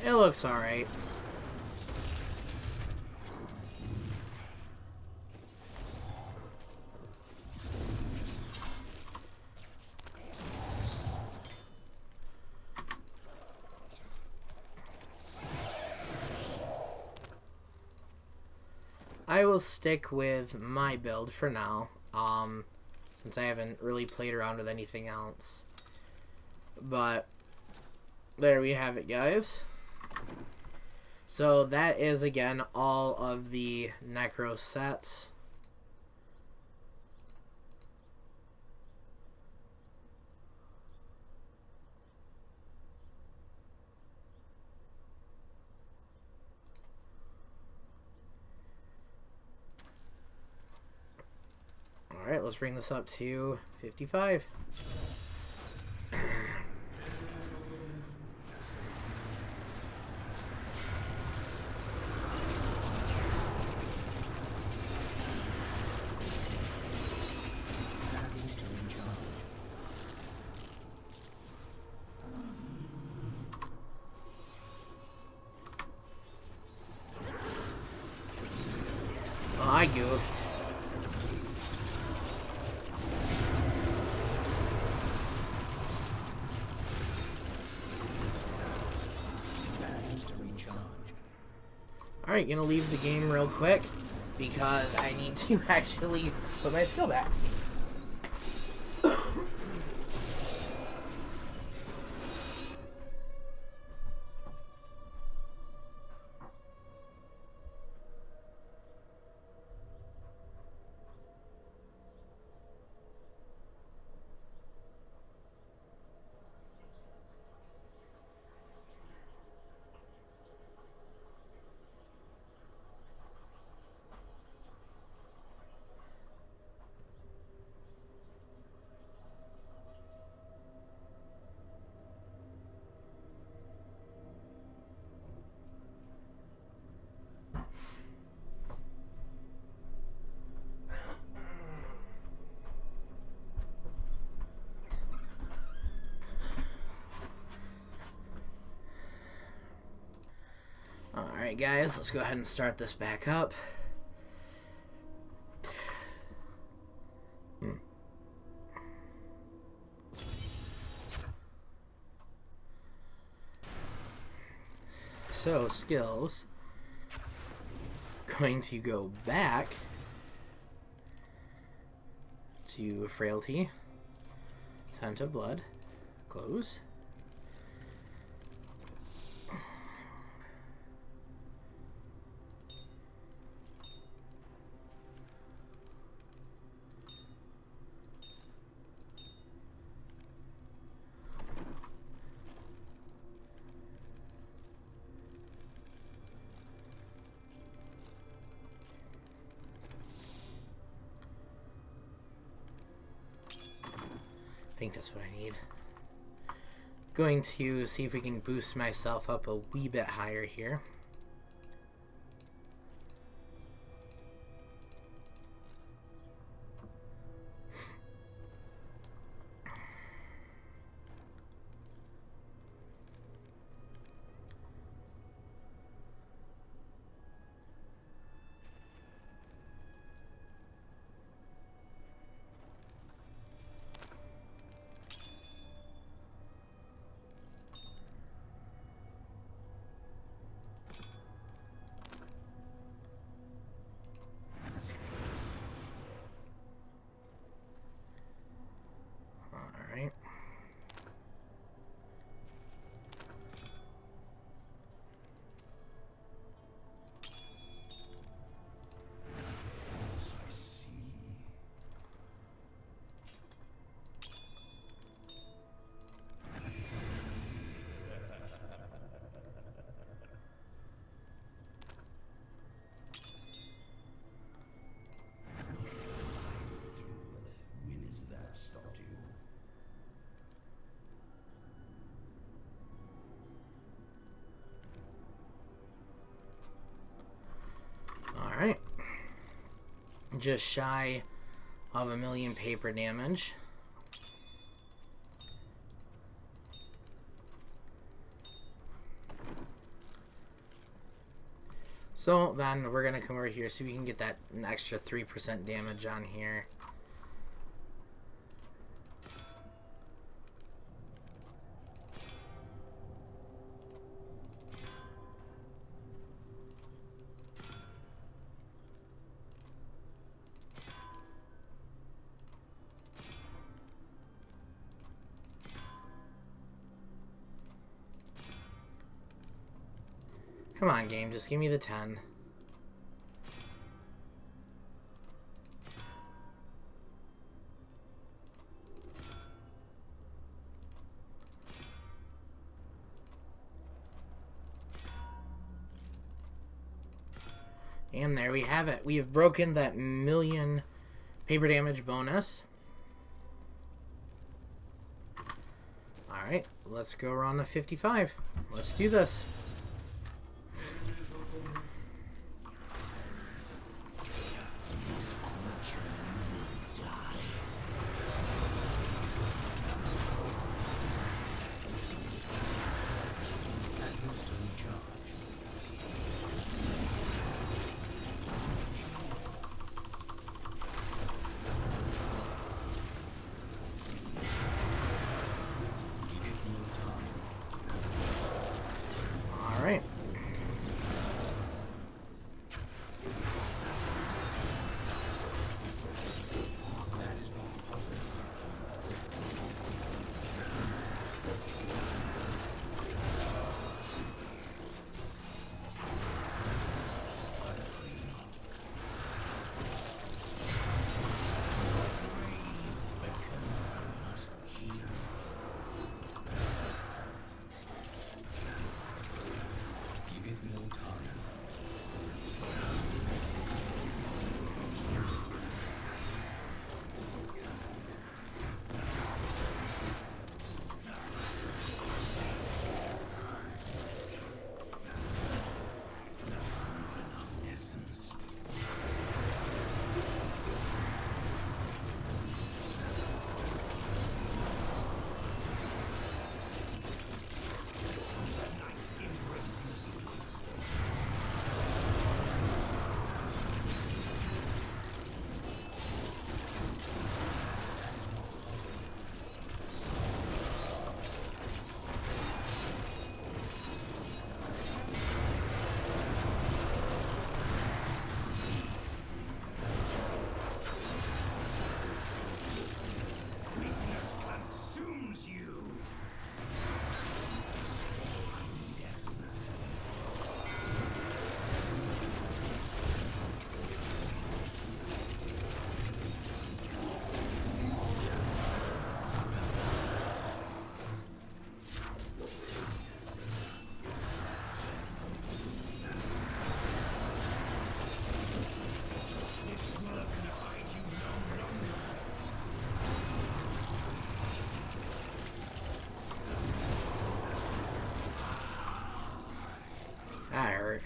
It looks alright. I will stick with my build for now, since I haven't really played around with anything else. But there we have it, guys. So that is, again, all of the Necro sets. let's bring this up to 55. Oh, I goofed. Alright, gonna leave the game real quick because I need to actually put my skill back. Alright guys, let's go ahead and start this back up. So, skills. Going to go back to Frailty, Scent of Blood, close. I think that's what I need. Going to see if we can boost myself up a wee bit higher here. Alright. Alright. Just shy of 1,000,000 paper damage. So then we're gonna come over here so we can get that an extra 3% damage on here. Come on, game, just give me the 10. And there we have it. We have broken that 1,000,000 Paper damage bonus. Alright, let's go around to 55. Let's do this. Alright. That hurt.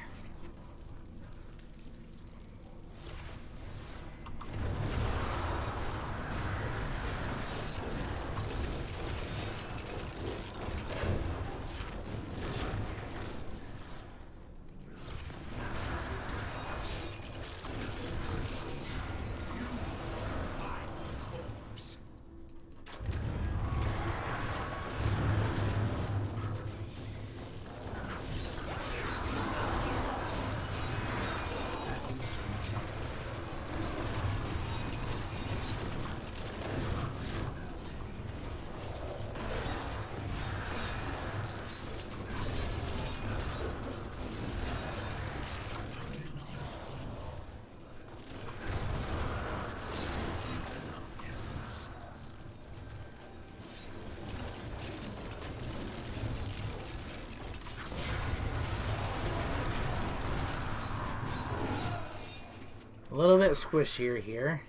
A little bit squishier here.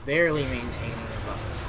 Barely maintaining above.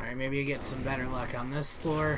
Alright, maybe I get some better luck on this floor.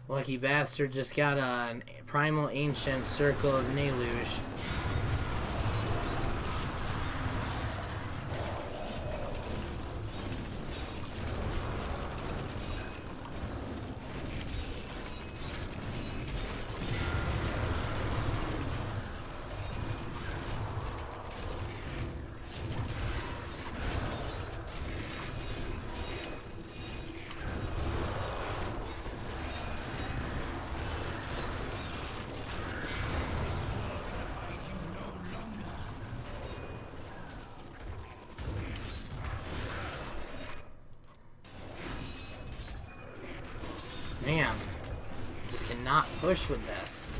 Lucky bastard just got a Primal Ancient Circle of Neluge. Man, just cannot push with this.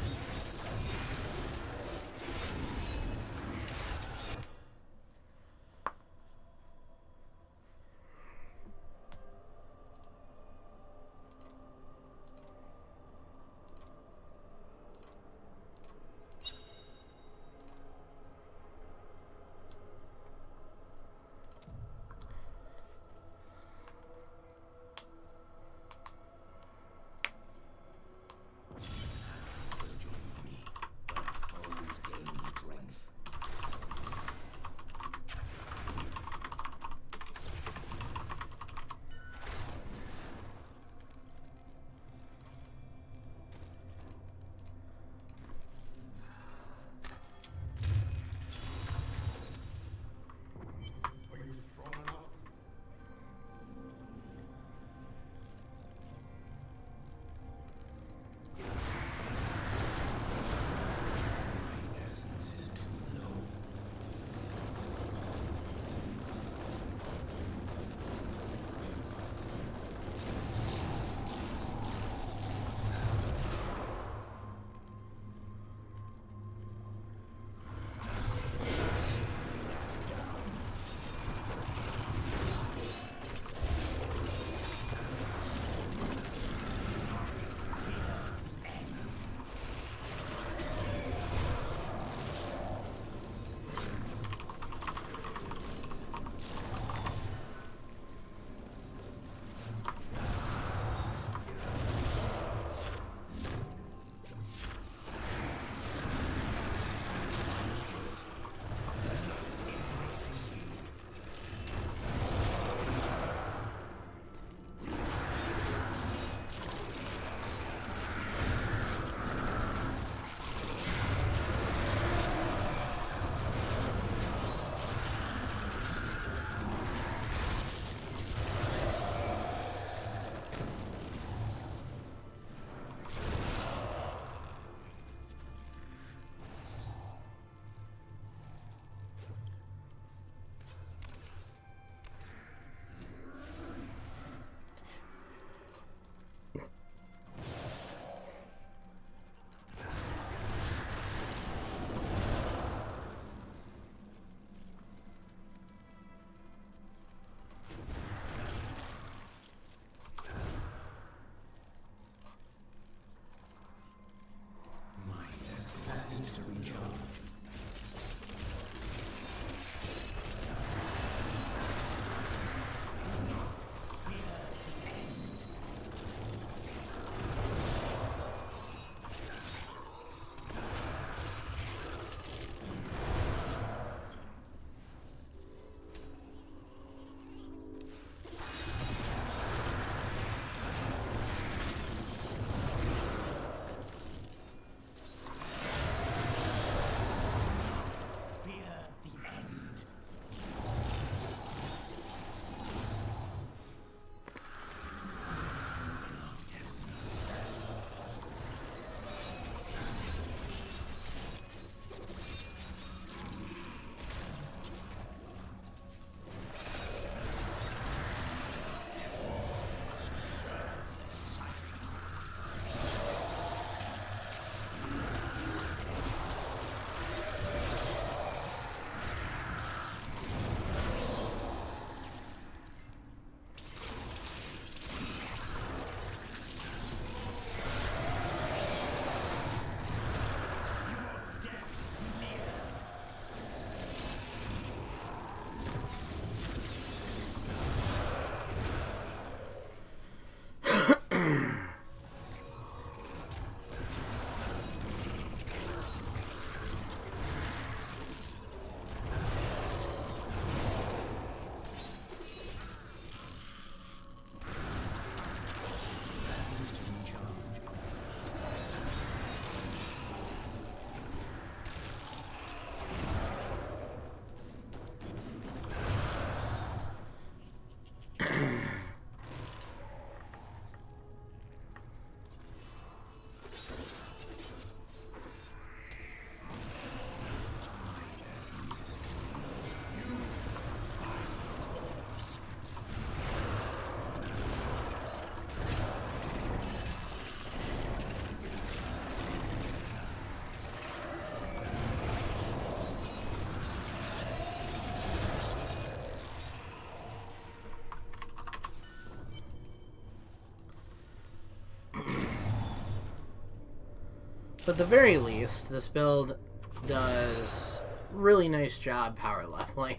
But at the very least, this build does really nice job power leveling.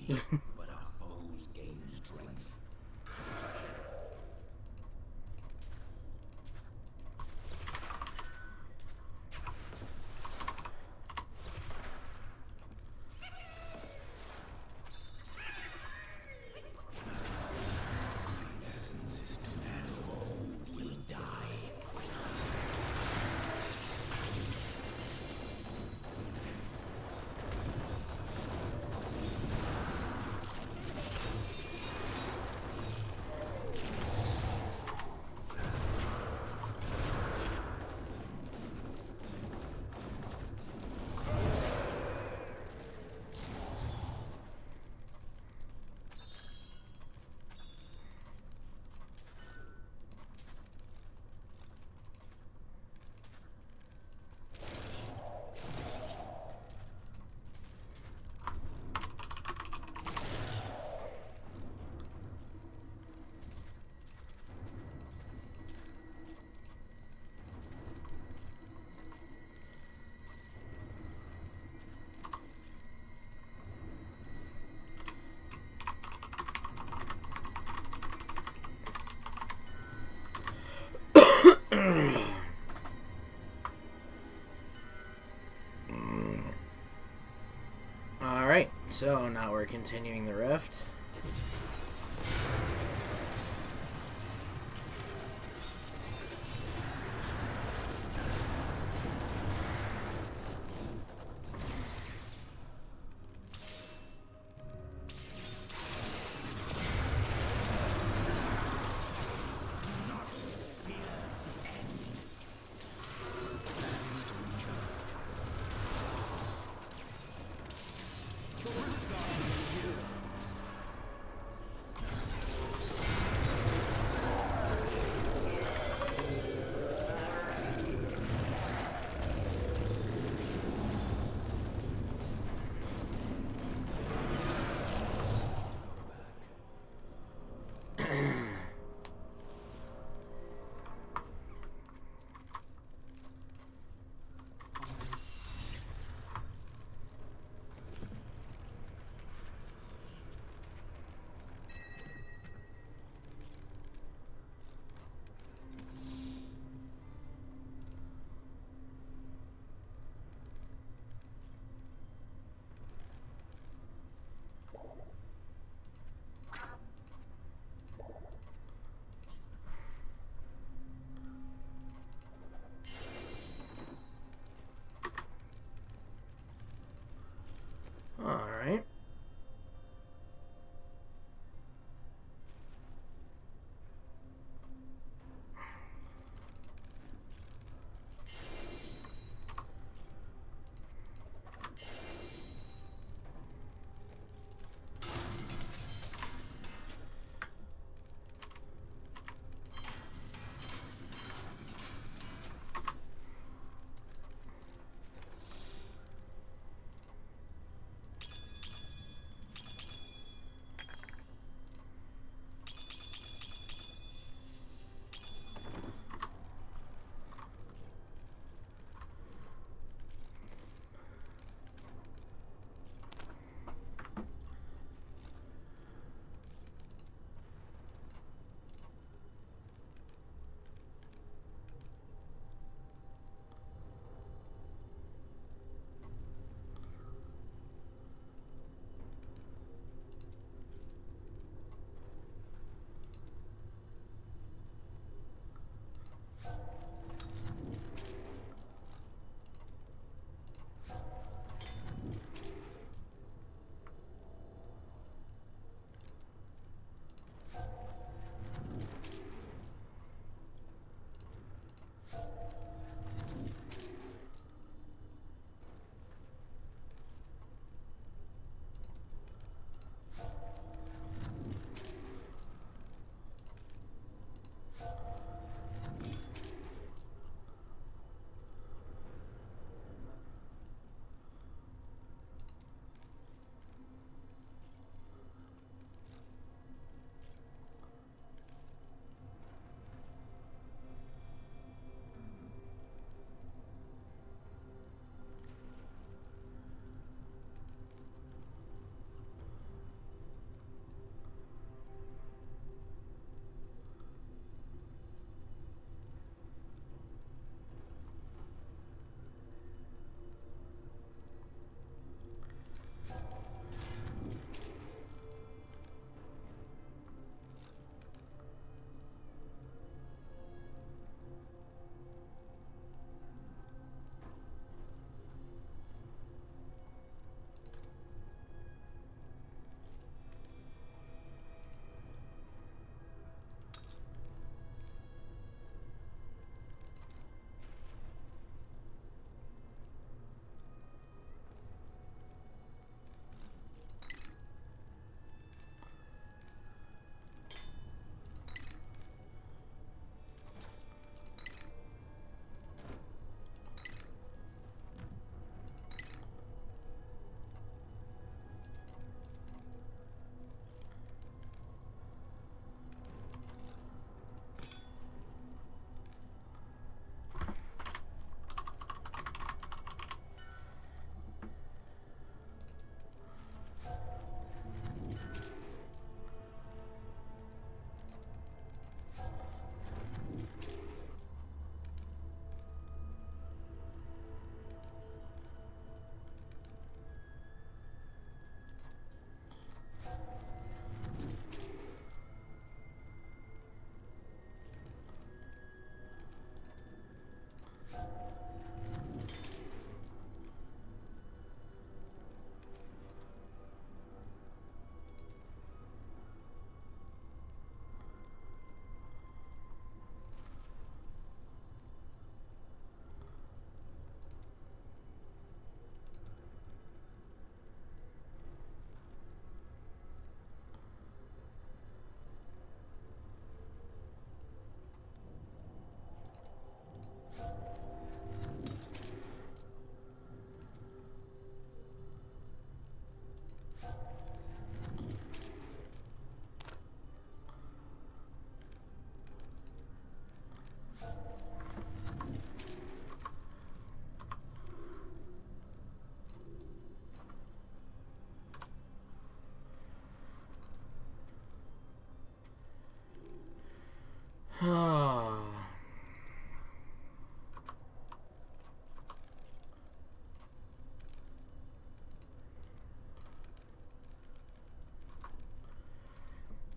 But our foes gain strength. Essence is too narrow. Will die.
Alright, so now we're continuing the rift.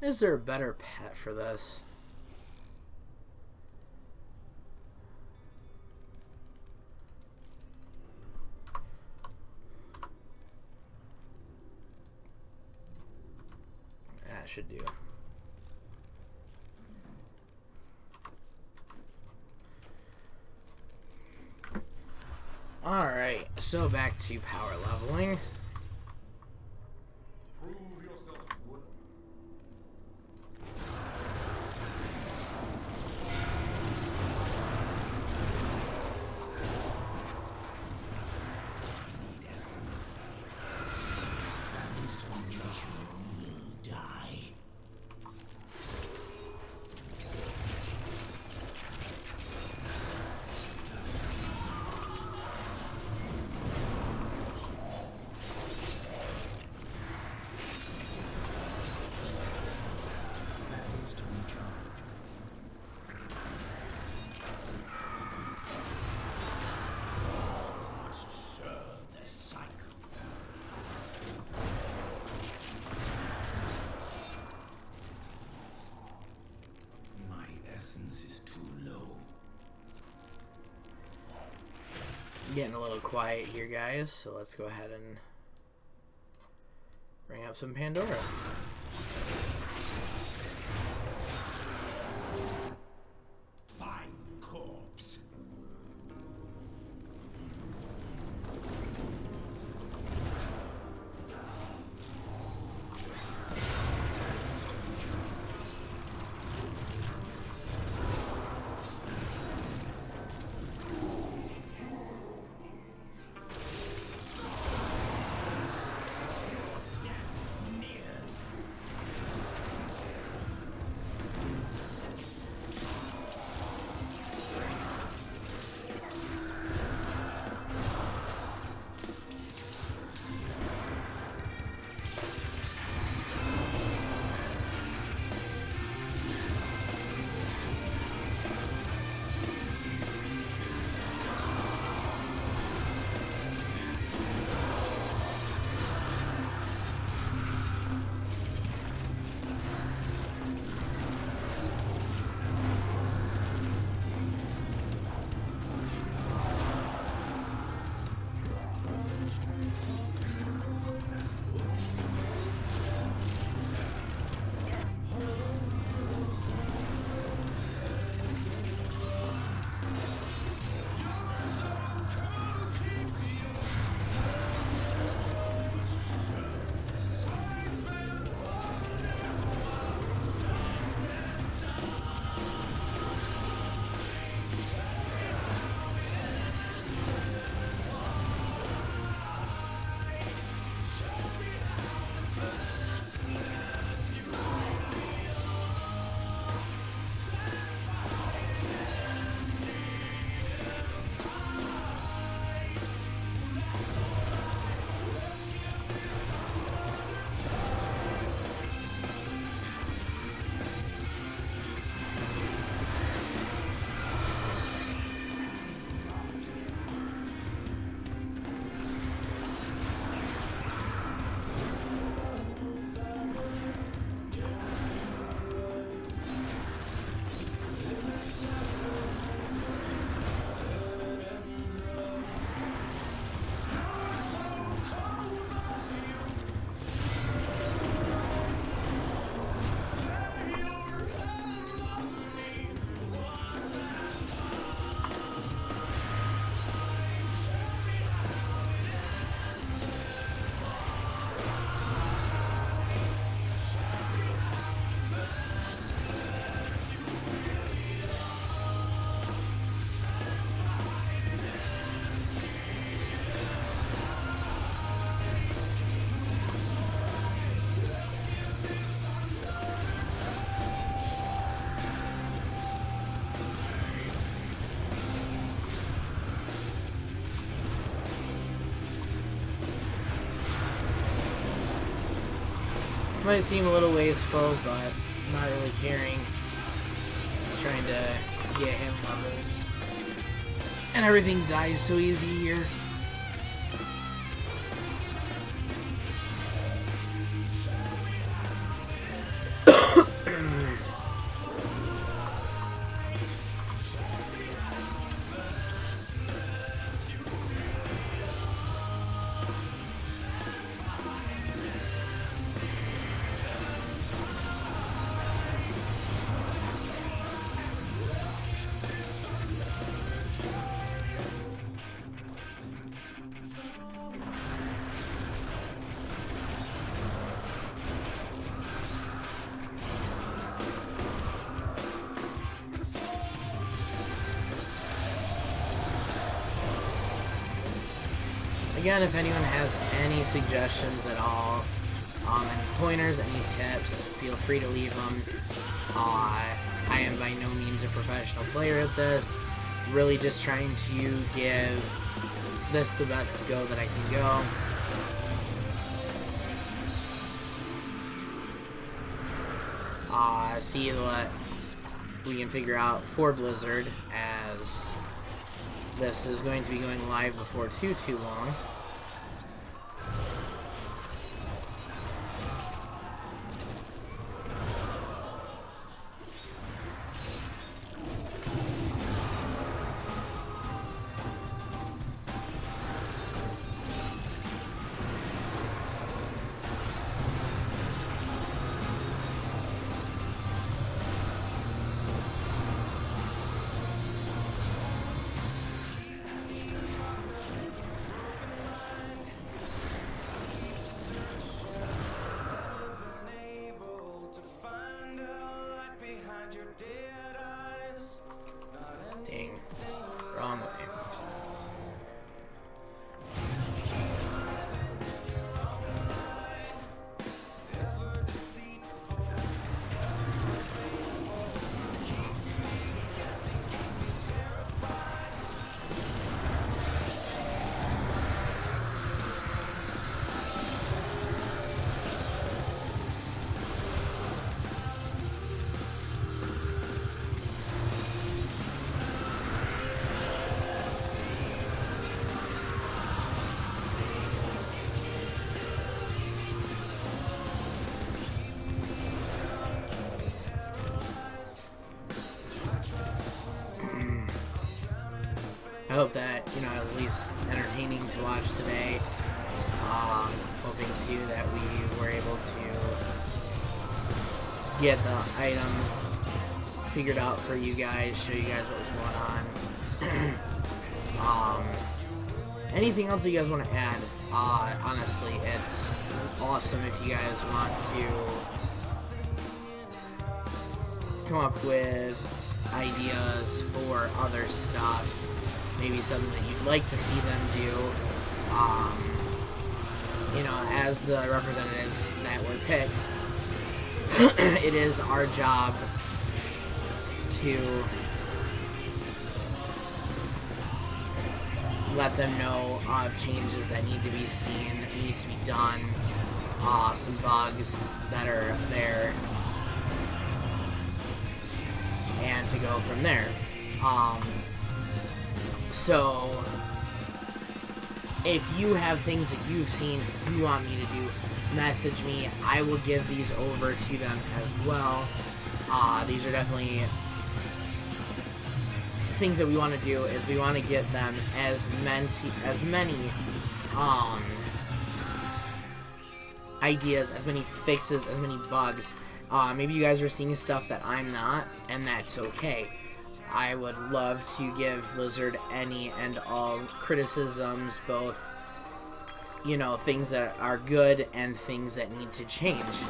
Is there a better pet for this? That should do. Alright, so back to power leveling.
Prove yourself, Wood. This creature will die. Is too low.
Getting a little quiet here, guys, so let's go ahead and bring up some Pandora.
Fine corpse.
Might seem a little wasteful, but not really caring. Just trying to get him leveled. And everything dies so easy here. again, if anyone has any suggestions at all, any pointers, any tips, feel free to leave them. I am by no means a professional player at this. Really just trying to give this the best go that I can go. See what we can figure out for Blizzard, as this is going to be going live before too long. Dang. Wrong way. I hope that, you know, at least entertaining to watch today. Hoping too that we were able to get the items figured out for you guys, show you guys what was going on. Anything else you guys want to add? Honestly, it's awesome if you guys want to come up with ideas for other stuff. Maybe something that you'd like to see them do. You know, as the representatives that were picked, it is our job to let them know of changes that need to be seen, need to be done, some bugs that are there, and to go from there. So, if you have things that you've seen you want me to do, message me. I will give these over to them as well. These are definitely things that we want to do, is we want to get them as many ideas, as many fixes, as many bugs. Maybe you guys are seeing stuff that I'm not, and that's okay. I would love to give Blizzard any and all criticisms, both, you know, things that are good and things that need to change,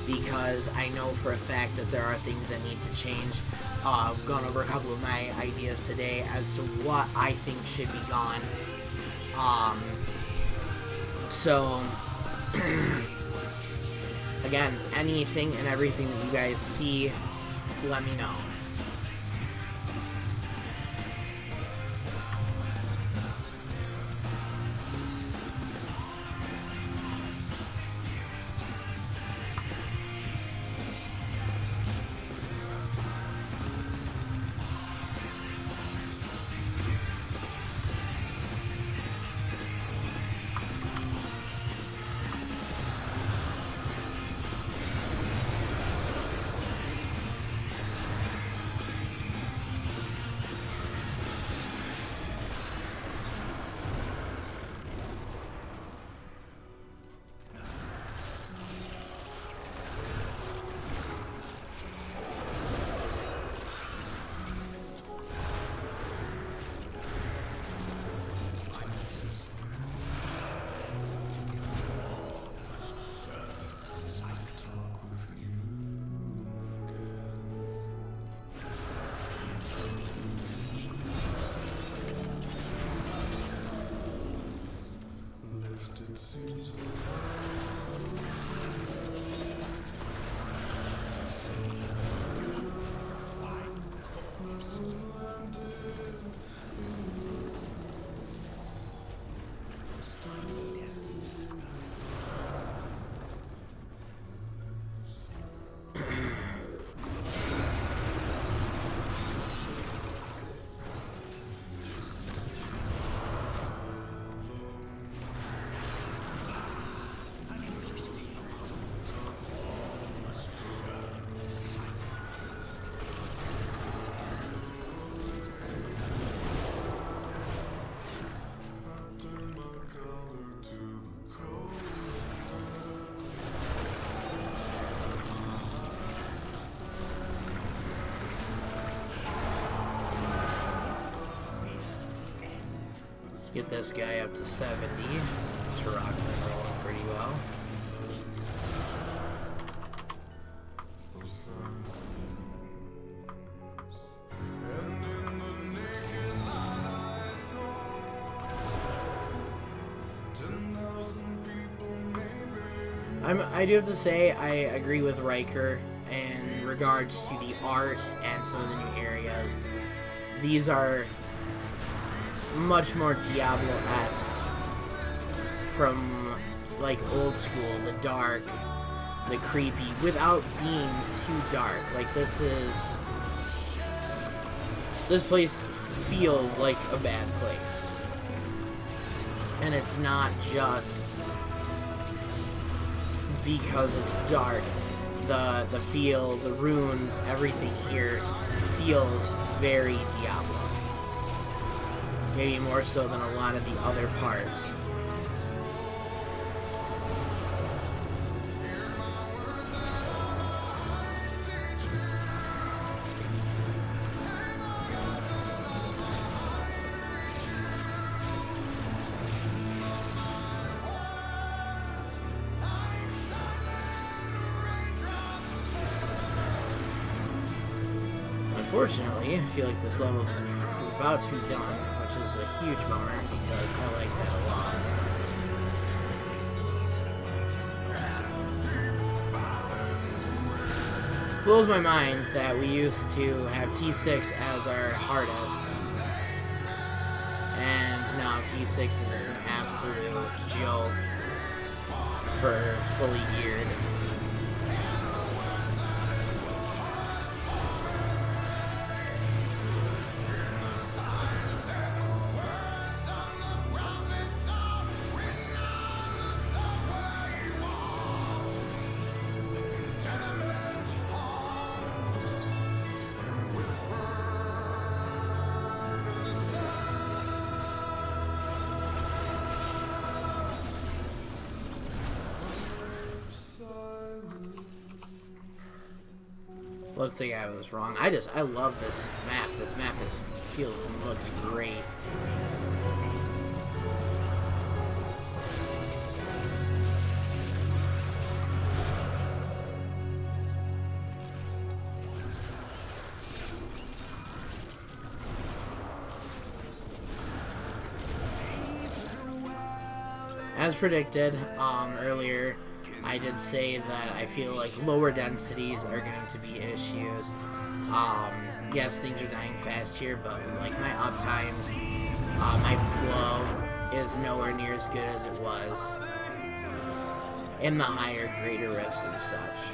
because I know for a fact that there are things that need to change. I've gone over a couple of my ideas today as to what I think should be gone. So, again, anything and everything that you guys see, let me know. Get this guy up to 70. Turok rolling pretty well. I do have to say I agree with Riker in regards to the art and some of the new areas. These are much more Diablo-esque from like old school, the dark, the creepy, without being too dark. Like this place feels like a bad place. And it's not just because it's dark. The feel, the runes, everything here feels very Diablo. Maybe more so than a lot of the other parts. Unfortunately, I feel like this level's about to be done, which is a huge bummer because I like that a lot. Blows my mind that we used to have T6 as our hardest, and now T6 is just an absolute joke for fully geared. Looks like I was wrong. I love this map. This map feels and looks great. As predicted earlier, I did say that I feel like lower densities are going to be issues. Yes, things are dying fast here, but like my uptimes, my flow is nowhere near as good as it was in the higher, greater rifts and such.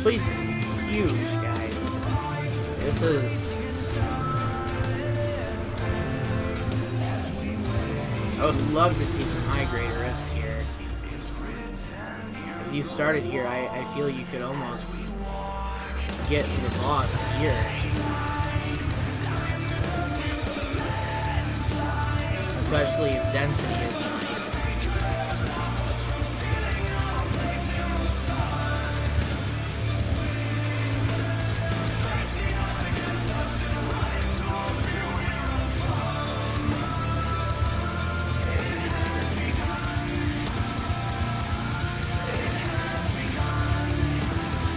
This place is huge, guys. This is... I would love to see some high-grade rifts here. If you started here, I feel you could almost get to the boss here. Especially if density is nice.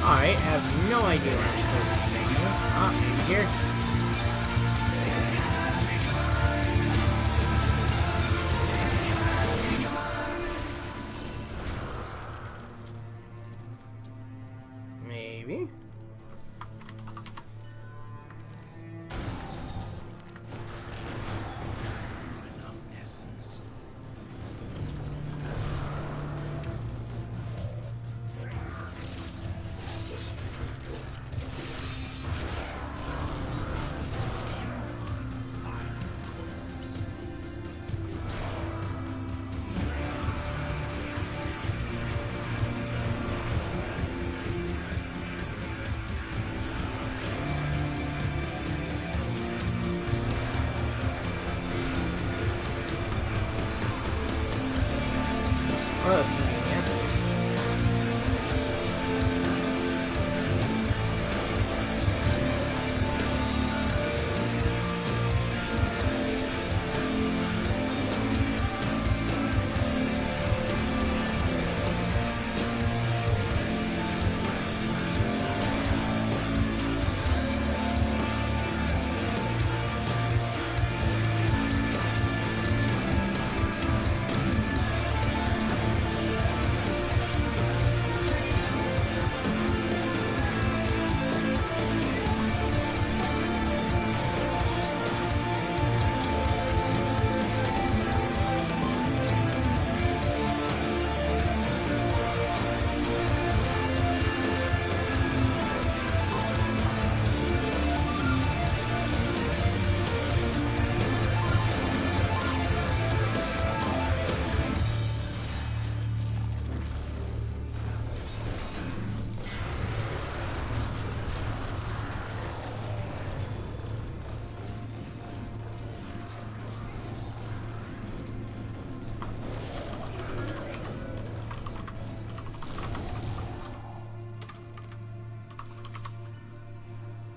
Alright, I have no idea where I'm supposed to stay. Ah, maybe here.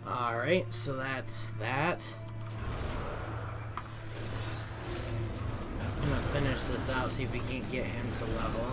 Alright, so that's that. I'm gonna finish this out, see if we can't get him to level.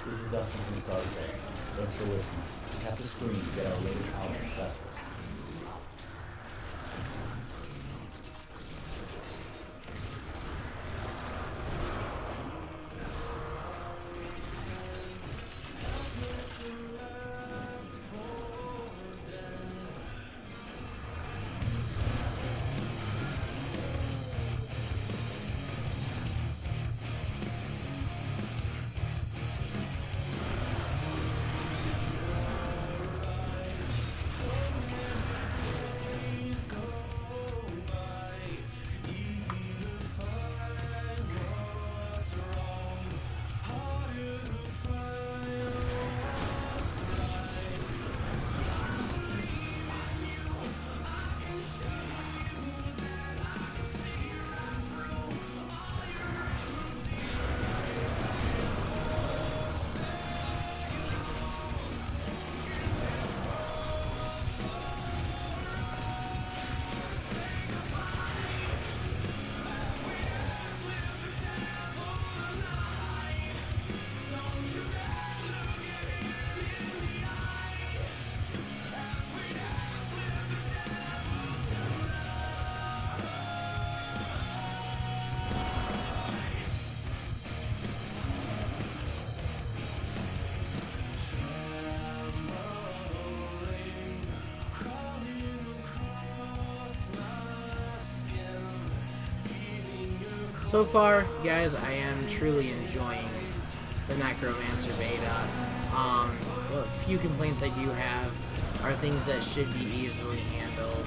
This is Dustin from Starset. Thanks for listening. Tap the screen to get our latest album, Vessels.
So far, guys, I am truly enjoying the Necromancer beta. A few complaints I do have are things that should be easily handled.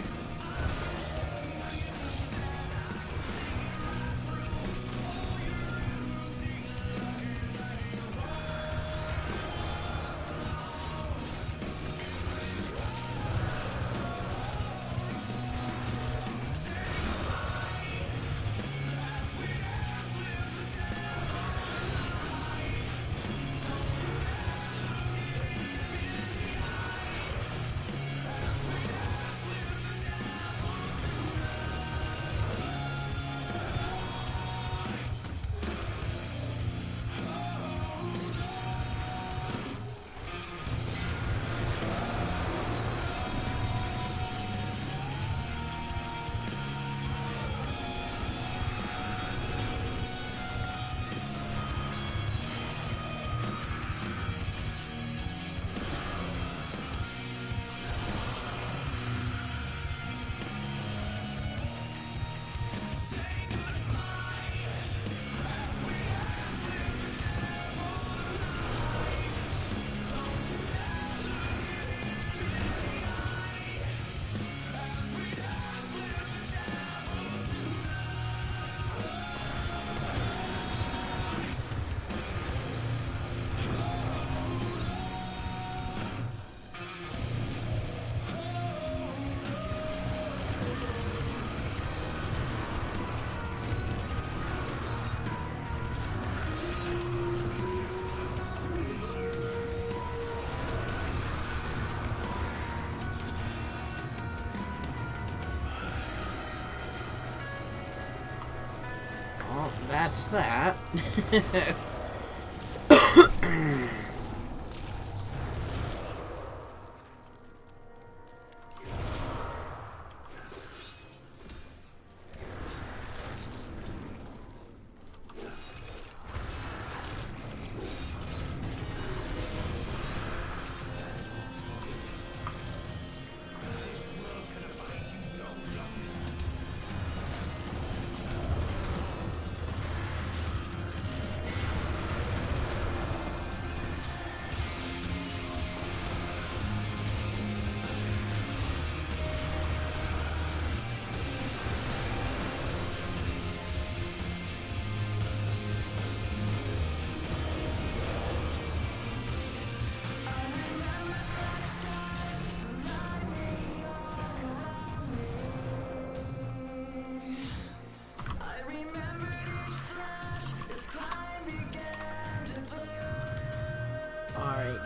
Well, that's that.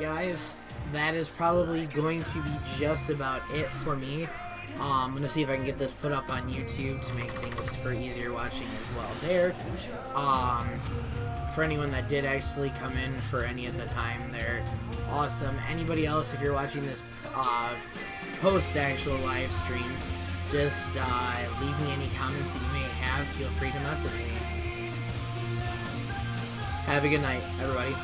guys, that is probably going to be just about it for me. I'm going to see if I can get this put up on YouTube to make things for easier watching as well there. For anyone that did actually come in for any of the time, they're awesome. Anybody else, if you're watching this post-actual live stream, just leave me any comments that you may have. Feel free to message me. Have a good night, everybody.